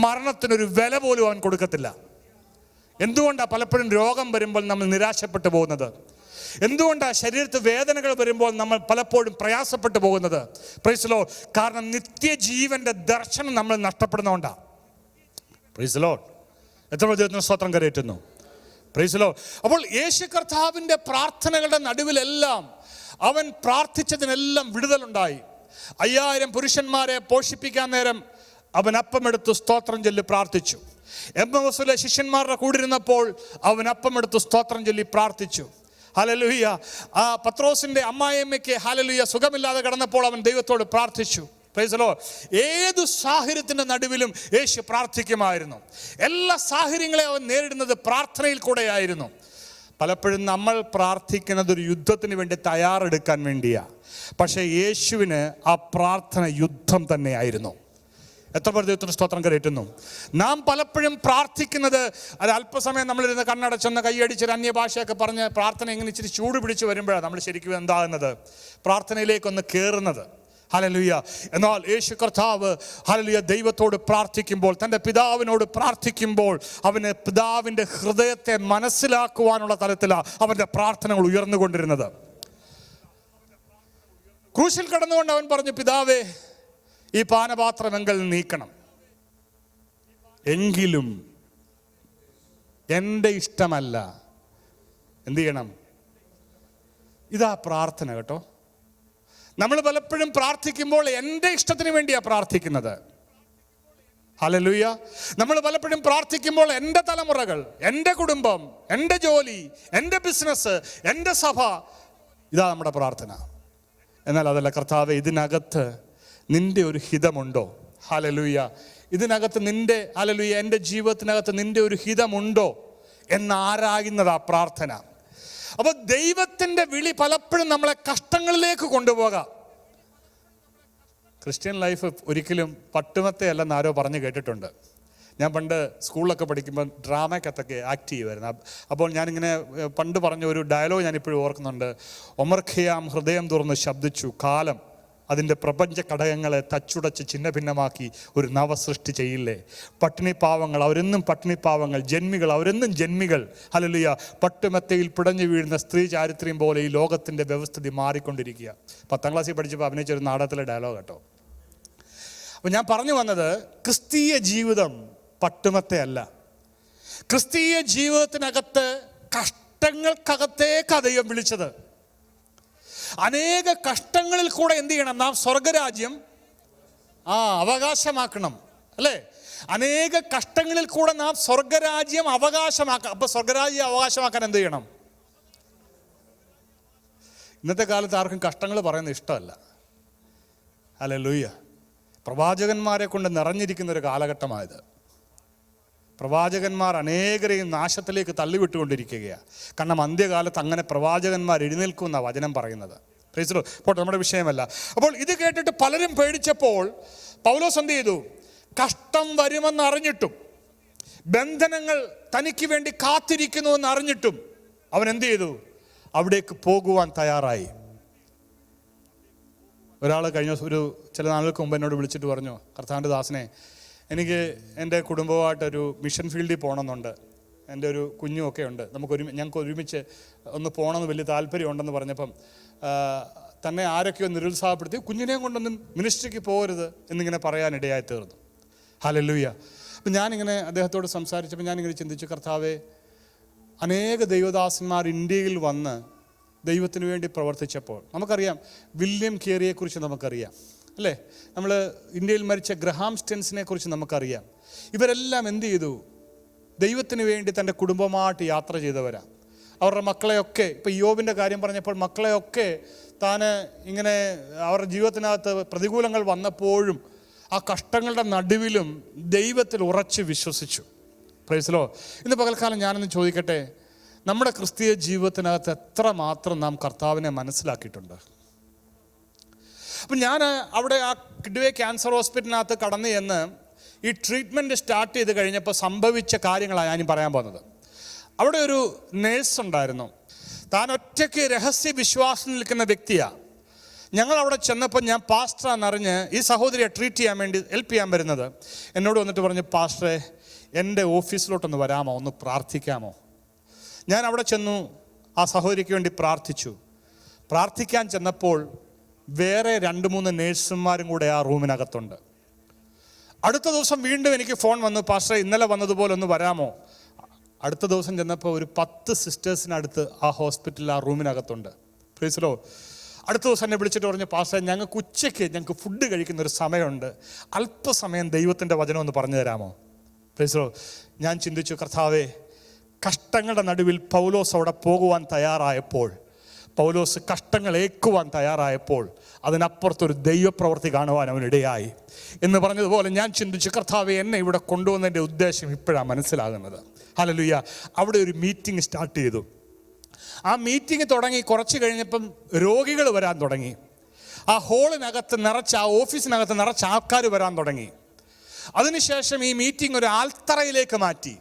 മരണത്തിനൊരു വില പോലും അവൻ കൊടുക്കത്തില്ല. എന്തുകൊണ്ടാണ് പലപ്പോഴും രോഗം വരുമ്പോൾ നമ്മൾ നിരാശപ്പെട്ടു പോകുന്നത്? എന്തുകൊണ്ടാണ് ശരീരത്തിൽ വേദനകൾ വരുമ്പോൾ നമ്മൾ പലപ്പോഴും പ്രയാസപ്പെട്ടു പോകുന്നത്? Price the Lord. കാരണം നിത്യജീവന്റെ ദർശനം നമ്മൾ നഷ്ടപ്പെടുന്നതുകൊണ്ടാണ്. Price the Lord. എത്ര ദൈവത്തിന് സ്തോത്രം കരയറ്റുന്നു. Price the Lord. അപ്പോൾ യേശു കർത്താവിൻ്റെ പ്രാർത്ഥനകളുടെ നടുവിലെല്ലാം അവൻ പ്രാർത്ഥിച്ചതിനെല്ലാം വിടുതലുണ്ടായി. 5000 പുരുഷന്മാരെ പോഷിപ്പിക്കാൻ നേരം അവൻ അപ്പമെടുത്ത് സ്തോത്രം ചൊല്ലി പ്രാർത്ഥിച്ചു. എമ്മൗസിലെ ശിഷ്യന്മാരുടെ കൂടിരുന്നപ്പോൾ അവൻ അപ്പമെടുത്ത് സ്തോത്രം ചൊല്ലി പ്രാർത്ഥിച്ചു. ഹല്ലേലൂയ. ആ പത്രോസിന്റെ അമ്മായിയമ്മയ്ക്ക് ഹല്ലേലൂയ സുഖമില്ലാതെ കിടന്നപ്പോൾ അവൻ ദൈവത്തോട് പ്രാർത്ഥിച്ചു. Price the Lord. ഏതു സാഹചര്യത്തിന്റെ നടുവിലും യേശു പ്രാർത്ഥിക്കുമായിരുന്നു. എല്ലാ സാഹചര്യങ്ങളെയും അവൻ നേരിടുന്നത് പ്രാർത്ഥനയിൽ കൂടെയായിരുന്നു. പലപ്പോഴും നമ്മൾ പ്രാർത്ഥിക്കുന്നത് ഒരു യുദ്ധത്തിന് വേണ്ടി തയ്യാറെടുക്കാൻ വേണ്ടിയാണ്. പക്ഷേ യേശുവിന് ആ പ്രാർത്ഥന യുദ്ധം തന്നെയായിരുന്നു. എത്ര പേർ ദൈവത്തിന് സ്തോത്രം കരയറ്റുന്നു. നാം പലപ്പോഴും പ്രാർത്ഥിക്കുന്നത് അത് അല്പസമയം നമ്മളിരുന്ന് കണ്ണടച്ചൊന്ന് കൈയടിച്ചൊരു അന്യഭാഷയൊക്കെ പറഞ്ഞ് പ്രാർത്ഥന ഇങ്ങനെ ഇച്ചിരി ചൂട് പിടിച്ച് വരുമ്പോഴാണ് നമ്മൾ ശരിക്കും എന്താകുന്നത്? പ്രാർത്ഥനയിലേക്കൊന്ന് കയറുന്നത്. ഹല്ലേലൂയ. എന്നാൽ യേശു കർത്താവ് ഹല്ലേലൂയ ദൈവത്തോട് പ്രാർത്ഥിക്കുമ്പോൾ, തൻ്റെ പിതാവിനോട് പ്രാർത്ഥിക്കുമ്പോൾ അവന് പിതാവിൻ്റെ ഹൃദയത്തെ മനസ്സിലാക്കുവാനുള്ള തലത്തിലാണ് അവൻ്റെ പ്രാർത്ഥനകൾ ഉയർന്നുകൊണ്ടിരുന്നത്. ക്രൂശിൽ കടന്നുകൊണ്ട് അവൻ പറഞ്ഞു, പിതാവേ, ഈ പാനപാത്രം എങ്കിൽ നീക്കണം, എങ്കിലും എൻ്റെ ഇഷ്ടമല്ല, എന്ത് ചെയ്യണം? ഇതാ പ്രാർത്ഥന കേട്ടോ. നമ്മൾ പലപ്പോഴും പ്രാർത്ഥിക്കുമ്പോൾ എൻ്റെ ഇഷ്ടത്തിന് വേണ്ടിയാണ് പ്രാർത്ഥിക്കുന്നത്. ഹല്ലേലൂയ. നമ്മൾ പലപ്പോഴും പ്രാർത്ഥിക്കുമ്പോൾ എൻ്റെ തലമുറകൾ, എൻ്റെ കുടുംബം, എൻ്റെ ജോലി, എൻ്റെ ബിസിനസ്, എൻ്റെ സഭ, ഇതാ നമ്മുടെ പ്രാർത്ഥന. എന്നാൽ അതല്ല, കർത്താവേ, ഇതിനകത്ത് നിന്റെ ഒരു ഹിതമുണ്ടോ? ഹല്ലേലൂയ. ഇതിനകത്ത് നിൻ്റെ ഹല്ലേലൂയ എൻ്റെ ജീവിതത്തിനകത്ത് നിൻ്റെ ഒരു ഹിതമുണ്ടോ എന്നാരായുന്നതാ പ്രാർത്ഥന. അപ്പോൾ ദൈവത്തിൻ്റെ വിളി പലപ്പോഴും നമ്മളെ കഷ്ടങ്ങളിലേക്ക് കൊണ്ടുപോകാം. ക്രിസ്ത്യൻ ലൈഫ് ഒരിക്കലും പട്ടുമത്തെ അല്ലെന്ന് ആരോ പറഞ്ഞു കേട്ടിട്ടുണ്ട്. ഞാൻ പണ്ട് സ്കൂളിലൊക്കെ പഠിക്കുമ്പോൾ ഡ്രാമയ്ക്കകത്തൊക്കെ ആക്ട് ചെയ്യുമായിരുന്നു. അപ്പോൾ ഞാനിങ്ങനെ പണ്ട് പറഞ്ഞ ഒരു ഡയലോഗ് ഞാനിപ്പോഴും ഓർക്കുന്നുണ്ട്. ഒമർ ഖിയാം ഹൃദയം തുറന്ന് ശബ്ദിച്ചു, കാലം അതിൻ്റെ പ്രപഞ്ച ഘടകങ്ങളെ തച്ചുടച്ച് ചിന്ന ഭിന്നമാക്കി ഒരു നവസൃഷ്ടി ചെയ്യില്ലേ. പട്ടിണി പാവങ്ങൾ അവരെന്നും പട്ടിണി പാവങ്ങൾ, ജന്മികൾ അവരെന്നും ജന്മികൾ. ഹല്ലേലൂയ. പട്ടുമെത്തയിൽ പിടഞ്ഞു വീഴുന്ന സ്ത്രീ ചാരിത്രം പോലെ ഈ ലോകത്തിൻ്റെ വ്യവസ്ഥിതി മാറിക്കൊണ്ടിരിക്കുക. 10ാം ക്ലാസ്സിൽ പഠിച്ചപ്പോൾ അഭിനയിച്ചൊരു നാടകത്തിലെ ഡയലോഗ് കേട്ടോ. അപ്പോൾ ഞാൻ പറഞ്ഞു വന്നത്, ക്രിസ്തീയ ജീവിതം പട്ടുമത്തയല്ല. ക്രിസ്തീയ ജീവിതത്തിനകത്ത് കഷ്ടങ്ങൾക്കകത്തേക്ക് ദൈവം വിളിച്ചത്. അനേക കഷ്ടങ്ങളിൽ കൂടെ എന്ത് ചെയ്യണം? നാം സ്വർഗരാജ്യം അവകാശമാക്കണം, അല്ലേ? അനേക കഷ്ടങ്ങളിൽ കൂടെ നാം സ്വർഗരാജ്യം അവകാശമാക്കാം. അപ്പൊ സ്വർഗരാജ്യം അവകാശമാക്കാൻ എന്ത് ചെയ്യണം? ഇന്നത്തെ കാലത്ത് ആർക്കും കഷ്ടങ്ങൾ പറയുന്നത് ഇഷ്ടമല്ല. ഹല്ലേലൂയ. പ്രവാചകന്മാരെ കൊണ്ട് നിറഞ്ഞിരിക്കുന്ന ഒരു കാലഘട്ടമായത്. പ്രവാചകന്മാർ അനേകരെയും നാശത്തിലേക്ക് തള്ളിവിട്ടുകൊണ്ടിരിക്കുകയാണ്. കാരണം അന്ത്യകാലത്ത് അങ്ങനെ പ്രവാചകന്മാർ എഴുന്നേൽക്കുന്ന വചനം പറയുന്നത്. Price the Lord. ഇപ്പോൾ നമ്മുടെ വിഷയമല്ല. അപ്പോൾ ഇത് കേട്ടിട്ട് പലരും പേടിച്ചപ്പോൾ പൗലോസ് എന്ത് ചെയ്തു? കഷ്ടം വരുമെന്ന് അറിഞ്ഞിട്ടും ബന്ധനങ്ങൾ തനിക്ക് വേണ്ടി കാത്തിരിക്കുന്നു എന്ന് അറിഞ്ഞിട്ടും അവൻ എന്ത് ചെയ്തു? അവിടേക്ക് പോകുവാൻ തയ്യാറായി. ഒരാൾ കഴിഞ്ഞ ചില നാളുകൾക്ക് മുമ്പ് എന്നോട് വിളിച്ചിട്ട് പറഞ്ഞു, കർത്താവിൻ്റെ ദാസനെ, എനിക്ക് എൻ്റെ കുടുംബമായിട്ടൊരു മിഷൻ ഫീൽഡിൽ പോകണമെന്നുണ്ട്. എൻ്റെ ഒരു കുഞ്ഞുമൊക്കെ ഉണ്ട്. ഞങ്ങൾക്ക് ഒരുമിച്ച് ഒന്ന് പോകണമെന്ന് വലിയ താല്പര്യമുണ്ടെന്ന് പറഞ്ഞപ്പം തന്നെ ആരൊക്കെയോ നിരുത്സാഹപ്പെടുത്തി, കുഞ്ഞിനെയും കൊണ്ടൊന്നും മിനിസ്ട്രിക്ക് പോകരുത് എന്നിങ്ങനെ പറയാനിടയായി തീർന്നു. ഹല്ലേലൂയ. അപ്പം ഞാനിങ്ങനെ അദ്ദേഹത്തോട് സംസാരിച്ചപ്പോൾ ഞാനിങ്ങനെ ചിന്തിച്ചു, കർത്താവേ, അനേക ദൈവദാസന്മാർ ഇന്ത്യയിൽ വന്ന് ദൈവത്തിന് വേണ്ടി പ്രവർത്തിച്ചപ്പോൾ നമുക്കറിയാം, വില്യം കേറിയെക്കുറിച്ച് നമുക്കറിയാം, അല്ലേ? നമ്മൾ ഇന്ത്യയിൽ മരിച്ച ഗ്രഹാം സ്റ്റെൻസിനെ കുറിച്ച് നമുക്കറിയാം. ഇവരെല്ലാം എന്ത് ചെയ്തു? ദൈവത്തിന് വേണ്ടി തൻ്റെ കുടുംബമായിട്ട് യാത്ര ചെയ്തവരാ. അവരുടെ മക്കളെയൊക്കെ, ഇപ്പം യോബിൻ്റെ കാര്യം പറഞ്ഞപ്പോൾ മക്കളെയൊക്കെ താൻ ഇങ്ങനെ അവരുടെ ജീവിതത്തിനകത്ത് പ്രതികൂലങ്ങൾ വന്നപ്പോഴും ആ കഷ്ടങ്ങളുടെ നടുവിലും ദൈവത്തിൽ ഉറച്ച് വിശ്വസിച്ചു. Price the Lord. ഇന്ന് പകൽക്കാലം ഞാനൊന്ന് ചോദിക്കട്ടെ, നമ്മുടെ ക്രിസ്തീയ ജീവിതത്തിനകത്ത് എത്രമാത്രം നാം കർത്താവിനെ മനസ്സിലാക്കിയിട്ടുണ്ട്? അപ്പം ഞാൻ അവിടെ ആ കിഡ്വേ ക്യാൻസർ ഹോസ്പിറ്റലിനകത്ത് കടന്നു ചെന്ന് ഈ ട്രീറ്റ്മെൻറ്റ് സ്റ്റാർട്ട് ചെയ്ത് കഴിഞ്ഞപ്പോൾ സംഭവിച്ച കാര്യങ്ങളാണ് ഞാൻ പറയാൻ പോകുന്നത്. അവിടെ ഒരു നേഴ്സ് ഉണ്ടായിരുന്നു. താൻ ഒറ്റയ്ക്ക് രഹസ്യ വിശ്വാസം നിൽക്കുന്ന വ്യക്തിയാണ്. ഞങ്ങൾ അവിടെ ചെന്നപ്പോൾ ഞാൻ പാസ്റ്ററാണെന്നറിഞ്ഞ് ഈ സഹോദരിയെ ട്രീറ്റ് ചെയ്യാൻ വേണ്ടി ഹെൽപ്പ് ചെയ്യാൻ വരുന്നത് എന്നോട് വന്നിട്ട് പറഞ്ഞു, പാസ്റ്ററെ, എൻ്റെ ഓഫീസിലോട്ടൊന്ന് വരാമോ, ഒന്ന് പ്രാർത്ഥിക്കാമോ? ഞാൻ അവിടെ ചെന്നു, ആ സഹോദരിക്ക് വേണ്ടി പ്രാർത്ഥിച്ചു. പ്രാർത്ഥിക്കാൻ ചെന്നപ്പോൾ വേറെ 2-3 നേഴ്സുമാരും കൂടെ ആ റൂമിനകത്തുണ്ട്. അടുത്ത ദിവസം വീണ്ടും എനിക്ക് ഫോൺ വന്നു, പാസ്റ്ററെ, ഇന്നലെ വന്നതുപോലെ ഒന്ന് വരാമോ? അടുത്ത ദിവസം ചെന്നപ്പോൾ ഒരു 10 സിസ്റ്റേഴ്സിനടുത്ത് ആ ഹോസ്പിറ്റലിൽ ആ റൂമിനകത്തുണ്ട്. Price the Lord. അടുത്ത ദിവസം എന്നെ വിളിച്ചിട്ട് പറഞ്ഞു, പാസ്റ്ററെ, ഞങ്ങൾക്ക് ഫുഡ് കഴിക്കുന്ന ഒരു സമയമുണ്ട്, അല്പസമയം ദൈവത്തിൻ്റെ വചനം ഒന്ന് പറഞ്ഞു തരാമോ? Price the Lord. ഞാൻ ചിന്തിച്ചു, കർത്താവേ, കഷ്ടങ്ങളുടെ നടുവിൽ പൗലോസ് അവിടെ പോകുവാൻ തയ്യാറായപ്പോൾ, പൗലോസ് കഷ്ടങ്ങൾ ഏൽക്കുവാൻ തയ്യാറായപ്പോൾ അതിനപ്പുറത്തൊരു ദൈവപ്രവൃത്തി കാണുവാൻ അവനിടയായി എന്ന് പറഞ്ഞതുപോലെ ഞാൻ ചിന്തിച്ചു, കർത്താവേ, എന്നെ ഇവിടെ കൊണ്ടുവന്നതിൻ്റെ ഉദ്ദേശം ഇപ്പോഴാണ് മനസ്സിലാകുന്നത്. ഹല്ലേലൂയ. അവിടെ ഒരു മീറ്റിംഗ് സ്റ്റാർട്ട് ചെയ്തു. ആ മീറ്റിംഗ് തുടങ്ങി കുറച്ച് കഴിഞ്ഞപ്പം രോഗികൾ വരാൻ തുടങ്ങി. ആ ഹോളിനകത്ത് ആ ഓഫീസിനകത്ത് നിറച്ച ആൾക്കാർ വരാൻ തുടങ്ങി. അതിനുശേഷം ഈ മീറ്റിംഗ് ഒരു ആൽത്തറയിലേക്ക് മാറ്റി.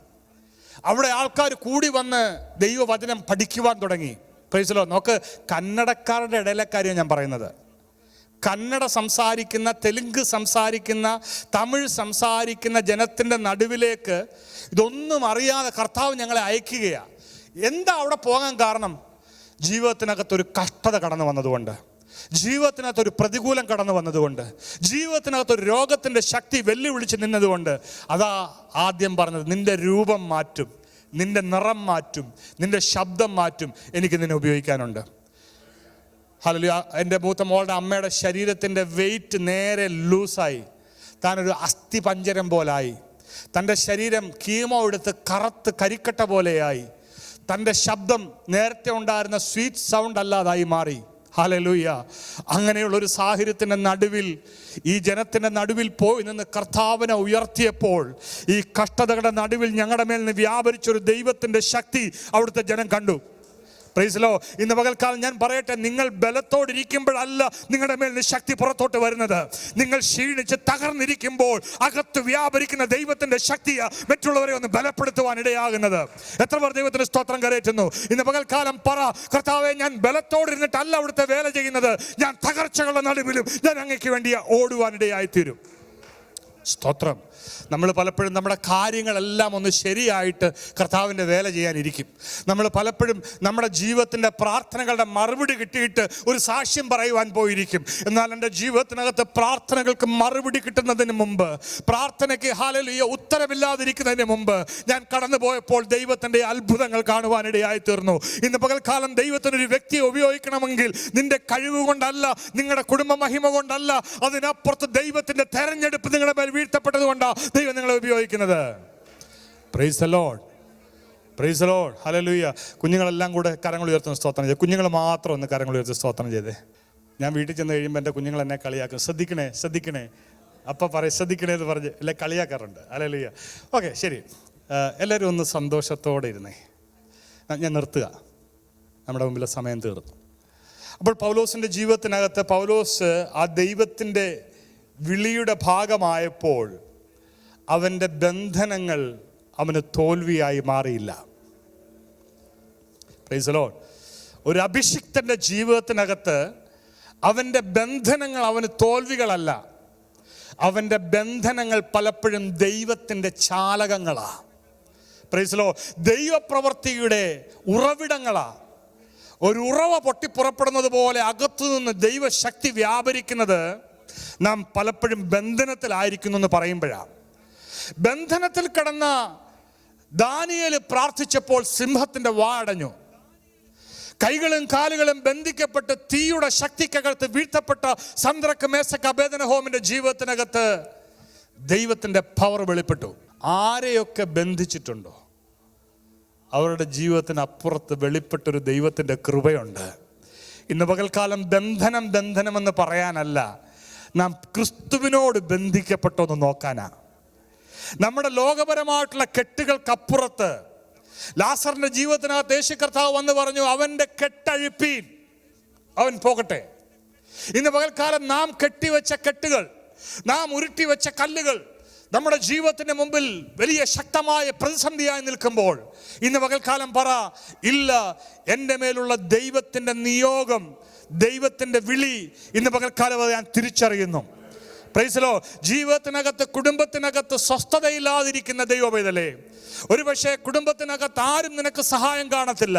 അവിടെ ആൾക്കാർ കൂടി വന്ന് ദൈവവചനം പഠിക്കുവാൻ തുടങ്ങി. Price the Lord. നോക്ക്, കന്നഡക്കാരുടെ ഇടയിലെ കാര്യമാണ് ഞാൻ പറയുന്നത്. കന്നഡ സംസാരിക്കുന്ന, തെലുങ്ക് സംസാരിക്കുന്ന, തമിഴ് സംസാരിക്കുന്ന ജനത്തിൻ്റെ നടുവിലേക്ക് ഇതൊന്നും അറിയാതെ കർത്താവ് ഞങ്ങളെ അയക്കുകയാണ്. എന്താ അവിടെ പോകാൻ കാരണം? ജീവിതത്തിനകത്തൊരു കഷ്ടത കടന്നു വന്നതുകൊണ്ട്, ജീവിതത്തിനകത്തൊരു പ്രതികൂലം കടന്നു വന്നതുകൊണ്ട്, ജീവിതത്തിനകത്തൊരു രോഗത്തിൻ്റെ ശക്തി വെല്ലുവിളിച്ച് നിന്നതുകൊണ്ട്. അതാ ആദ്യം പറഞ്ഞത്, നിന്റെ രൂപം മാറ്റും, നിന്റെ നിറം മാറ്റും, നിന്റെ ശബ്ദം മാറ്റും, എനിക്ക് നിന്നെ ഉപയോഗിക്കാനുണ്ട്. ഹല്ലേലൂയ. എൻ്റെ മൂത്ത മോളുടെ അമ്മയുടെ ശരീരത്തിൻ്റെ വെയിറ്റ് നേരെ ലൂസായി, താനൊരു അസ്ഥി പഞ്ചരം പോലായി, തൻ്റെ ശരീരം കീമോ എടുത്ത് കറുത്ത് കരിക്കട്ട പോലെയായി, തൻ്റെ ശബ്ദം നേരത്തെ ഉണ്ടായിരുന്ന സ്വീറ്റ് സൗണ്ട് അല്ലാതായി മാറി. ഹല്ലേലൂയ. അങ്ങനെയുള്ള ഒരു സാഹചര്യത്തിൻ്റെ നടുവിൽ, ഈ ജനത്തിൻ്റെ നടുവിൽ പോയി നിന്ന് കർത്താവിനെ ഉയർത്തിയപ്പോൾ, ഈ കഷ്ടതകളുടെ നടുവിൽ ഞങ്ങളുടെ മേൽ നിന്ന് വ്യാപരിച്ചൊരു ദൈവത്തിൻ്റെ ശക്തി അവിടുത്തെ ജനം കണ്ടു. Price low. ഇന്ന് പകൽക്കാലം ഞാൻ പറയട്ടെ, നിങ്ങൾ ബലത്തോടിരിക്കുമ്പോഴല്ല നിങ്ങളുടെ മേൽ നിന്ന് ശക്തി പുറത്തോട്ട് വരുന്നത്. നിങ്ങൾ ക്ഷീണിച്ച് തകർന്നിരിക്കുമ്പോൾ അകത്ത് വ്യാപരിക്കുന്ന ദൈവത്തിന്റെ ശക്തിയാ മറ്റുള്ളവരെ ഒന്ന് ബലപ്പെടുത്തുവാൻ ഇടയാകുന്നത്. എത്ര പേർ ദൈവത്തിന് സ്തോത്രം കരയറ്റുന്നു? ഇന്ന് പകൽക്കാലം പറ, കർത്താവേ, ഞാൻ ബലത്തോടിരുന്നിട്ടല്ല അവിടുത്തെ വേല ചെയ്യുന്നത്, ഞാൻ തകർച്ചകളുടെ നടുവിലും ഞാൻ അങ്ങയ്ക്ക് വേണ്ടി ഓടുവാനിടയായിത്തീരും. സ്തോത്രം. നമ്മൾ പലപ്പോഴും നമ്മുടെ കാര്യങ്ങളെല്ലാം ഒന്ന് ശരിയായിട്ട് കർത്താവിൻ്റെ വേല ചെയ്യാനിരിക്കും. നമ്മൾ പലപ്പോഴും നമ്മുടെ ജീവിതത്തിൻ്റെ പ്രാർത്ഥനകളുടെ മറുപടി കിട്ടിയിട്ട് ഒരു സാക്ഷ്യം പറയുവാൻ പോയിരിക്കും. എന്നാൽ എൻ്റെ ജീവിതത്തിനകത്ത് പ്രാർത്ഥനകൾക്ക് മറുപടി കിട്ടുന്നതിന് മുമ്പ്, പ്രാർത്ഥനയ്ക്ക് ഹല്ലേലൂയ ഉത്തരമില്ലാതിരിക്കുന്നതിന് മുമ്പ് ഞാൻ കടന്നു പോയപ്പോൾ ദൈവത്തിൻ്റെ അത്ഭുതങ്ങൾ കാണുവാനിടയായി തീർന്നു. ഇന്ന് പകൽക്കാലം ദൈവത്തിനൊരു വ്യക്തിയെ ഉപയോഗിക്കണമെങ്കിൽ നിന്റെ കഴിവ് കൊണ്ടല്ല, നിങ്ങളുടെ കുടുംബ മഹിമ കൊണ്ടല്ല, അതിനപ്പുറത്ത് ദൈവത്തിൻ്റെ തെരഞ്ഞെടുപ്പ് നിങ്ങളുടെ മേൽ വീഴ്ത്തപ്പെട്ടത് കൊണ്ടാണ് ദൈവം നിങ്ങളെ ഉപയോഗിക്കുന്നത്. Praise the Lord, praise the Lord, hallelujah. കുഞ്ഞുങ്ങളെല്ലാം കൂടെ കരങ്ങൾ ഉയർത്തുന്ന സ്തോത്രം ചെയ്ത്, കുഞ്ഞുങ്ങൾ മാത്രം ഒന്ന് കരങ്ങൾ ഉയർത്തി സ്തോത്രം ചെയ്തേ. ഞാൻ വീട്ടിൽ ചെന്ന് കഴിയുമ്പോൾ എൻ്റെ കുഞ്ഞുങ്ങൾ എന്നെ കളിയാക്കും, ശ്രദ്ധിക്കണേ ശ്രദ്ധിക്കണേ, അപ്പം പറയും ശ്രദ്ധിക്കണേ എന്ന് പറഞ്ഞ് എല്ലാം കളിയാക്കാറുണ്ട്. ഹല്ലേലൂയ. ഓക്കെ, ശരി. എല്ലാവരും ഒന്ന് സന്തോഷത്തോടെ ഇരുന്നേ. ഞാൻ നിർത്തുക, നമ്മുടെ മുമ്പിലെ സമയം തീർന്നു. അപ്പോൾ പൗലോസിൻ്റെ ജീവിതത്തിനകത്ത് പൗലോസ് ആ ദൈവത്തിൻ്റെ വിളിയുടെ ഭാഗമായപ്പോൾ അവൻ്റെ ബന്ധനങ്ങൾ അവന് തോൽവിയായി മാറിയില്ല. Price the Lord. ഒരു അഭിഷിക്തൻ്റെ ജീവിതത്തിനകത്ത് അവൻ്റെ ബന്ധനങ്ങൾ അവന് തോൽവികളല്ല, അവൻ്റെ ബന്ധനങ്ങൾ പലപ്പോഴും ദൈവത്തിൻ്റെ ചാലകങ്ങളാണ്. Praise the Lord. ദൈവപ്രവൃത്തിയുടെ ഉറവിടങ്ങളാണ്. ഒരു ഉറവ പൊട്ടിപ്പുറപ്പെടുന്നത് പോലെ അകത്തുനിന്ന് ദൈവശക്തി വ്യാപരിക്കുന്നത് നാം പലപ്പോഴും ബന്ധനത്തിലായിരിക്കുന്നു എന്ന് പറയുമ്പോഴാണ്. ബന്ധനത്തിൽ കിടന്ന ദാനിയേൽ പ്രാർത്ഥിച്ചപ്പോൾ സിംഹത്തിന്റെ വാ അടഞ്ഞു. കൈകളും കാലുകളും ബന്ധിക്കപ്പെട്ട് തീയുടെ ശക്തിക്കകത്ത് വീഴ്ത്തപ്പെട്ട സന്ദ്രക്ക് മേശക്ക് അബേദ്നെഗോവിന്റെ ജീവിതത്തിനകത്ത് ദൈവത്തിന്റെ പവർ വെളിപ്പെട്ടു. ആരെയൊക്കെ ബന്ധിച്ചിട്ടുണ്ടോ അവരുടെ ജീവിതത്തിന് അപ്പുറത്ത് വെളിപ്പെട്ടൊരു ദൈവത്തിന്റെ കൃപയുണ്ട്. ഇന്ന് പകൽക്കാലം ബന്ധനമെന്ന് പറയാനല്ല, നാം ക്രിസ്തുവിനോട് ബന്ധിക്കപ്പെട്ടോന്ന് നോക്കാനാ. നമ്മുടെ ലോകപരമായിട്ടുള്ള കെട്ടുകൾക്കപ്പുറത്ത് ലാസറിന്റെ ജീവിതത്തിനകത്ത് യേശു കർത്താവ് വന്ന് പറഞ്ഞു, അവന്റെ കെട്ടഴിപ്പീൻ, അവൻ പോകട്ടെ. ഇന്ന് പകൽക്കാലം നാം കെട്ടിവെച്ച കെട്ടുകൾ, നാം ഉരുട്ടിവെച്ച കല്ലുകൾ നമ്മുടെ ജീവിതത്തിന് മുമ്പിൽ വലിയ ശക്തമായ പ്രതിസന്ധിയായി നിൽക്കുമ്പോൾ ഇന്ന് പകൽക്കാലം പറ, ഇല്ല, എൻ്റെ മേലുള്ള ദൈവത്തിൻ്റെ നിയോഗം, ദൈവത്തിൻ്റെ വിളി ഇന്ന് പകൽക്കാലം ഞാൻ തിരിച്ചറിയുന്നു. Praise the Lord. ജീവിതത്തിനകത്ത് കുടുംബത്തിനകത്ത് സ്വസ്ഥതയില്ലാതിരിക്കുന്ന ദൈവപൈതലേ, ഒരുപക്ഷെ കുടുംബത്തിനകത്ത് ആരും നിനക്ക് സഹായം കാണത്തില്ല.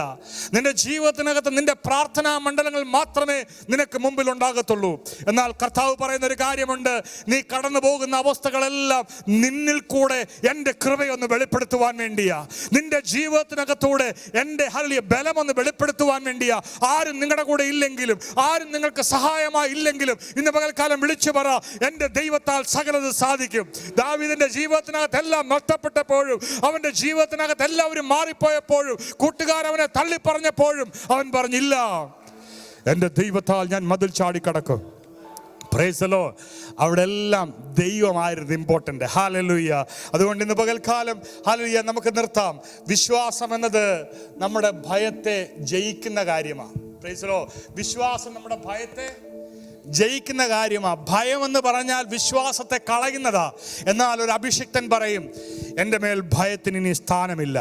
നിന്റെ ജീവിതത്തിനകത്ത് നിന്റെ പ്രാർത്ഥനാ മണ്ഡലങ്ങൾ മാത്രമേ നിനക്ക് മുമ്പിൽ ഉണ്ടാകത്തുള്ളൂ. എന്നാൽ കർത്താവ് പറയുന്ന ഒരു കാര്യമുണ്ട്, നീ കടന്നു പോകുന്ന അവസ്ഥകളെല്ലാം നിന്നിൽ കൂടെ എൻ്റെ കൃപയൊന്ന് വെളിപ്പെടുത്തുവാൻ വേണ്ടിയാ, നിന്റെ ജീവിതത്തിനകത്തൂടെ എൻ്റെ ഹല്ലേലൂയ ബലമൊന്ന് വെളിപ്പെടുത്തുവാൻ വേണ്ടിയാ. ആരും നിങ്ങളുടെ കൂടെ ഇല്ലെങ്കിലും, ആരും നിങ്ങൾക്ക് സഹായമായി ഇല്ലെങ്കിലും ഇന്ന് പകൽക്കാലം വിളിച്ചു പറ, എൻ്റെ ദൈവത്താൽ സകലത് സാധിക്കും. ദാവീദിന്റെ ജീവിതത്തിനകത്ത് എല്ലാം നഷ്ടപ്പെട്ടപ്പോഴും, അവന്റെ ജീവിതത്തിനകത്ത് എല്ലാവരും മാറിപ്പോയപ്പോഴും, കൂട്ടുകാർ അവനെ തള്ളി പറഞ്ഞപ്പോഴും അവൻ പറഞ്ഞില്ല, എൻ്റെ ദൈവത്താൽ ഞാൻ മതിൽ ചാടിക്കടക്കും. Price the Lord. അവിടെ എല്ലാം ദൈവമായിരുന്നു ഇമ്പോർട്ടൻ്റ്. ഹല്ലേലൂയ. അതുകൊണ്ട് ഇന്ന് പകൽക്കാലം ഹല്ലേലൂയ നമുക്ക് നിർത്താം. വിശ്വാസം എന്നത് നമ്മുടെ ഭയത്തെ ജയിക്കുന്ന കാര്യമാണ്. Price the Lord. വിശ്വാസം നമ്മുടെ ഭയത്തെ ജയിക്കുന്ന കാര്യമാണ്. ഭയം എന്ന് പറഞ്ഞാൽ വിശ്വാസത്തെ കളയുന്നതാ. എന്നാൽ ഒരു അഭിഷിക്തൻ പറയും, എൻ്റെ മേൽ ഭയത്തിന് ഇനി സ്ഥാനമില്ല,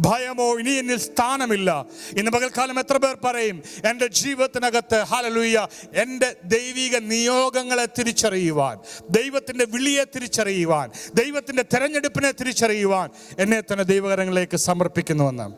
ഭയമോ ഇനി എന്നിൽ സ്ഥാനമില്ല. ഇന്ന് പകൽക്കാലം എത്ര പേർ പറയും, എൻ്റെ ജീവിതത്തിനകത്ത് ഹല്ലേലൂയ എൻ്റെ ദൈവിക നിയോഗങ്ങളെ തിരിച്ചറിയുവാൻ, ദൈവത്തിൻ്റെ വിളിയെ തിരിച്ചറിയുവാൻ, ദൈവത്തിൻ്റെ തെരഞ്ഞെടുപ്പിനെ തിരിച്ചറിയുവാൻ എന്നെ തന്നെ ദൈവകരങ്ങളിലേക്ക് സമർപ്പിക്കുന്നുവെന്ന്.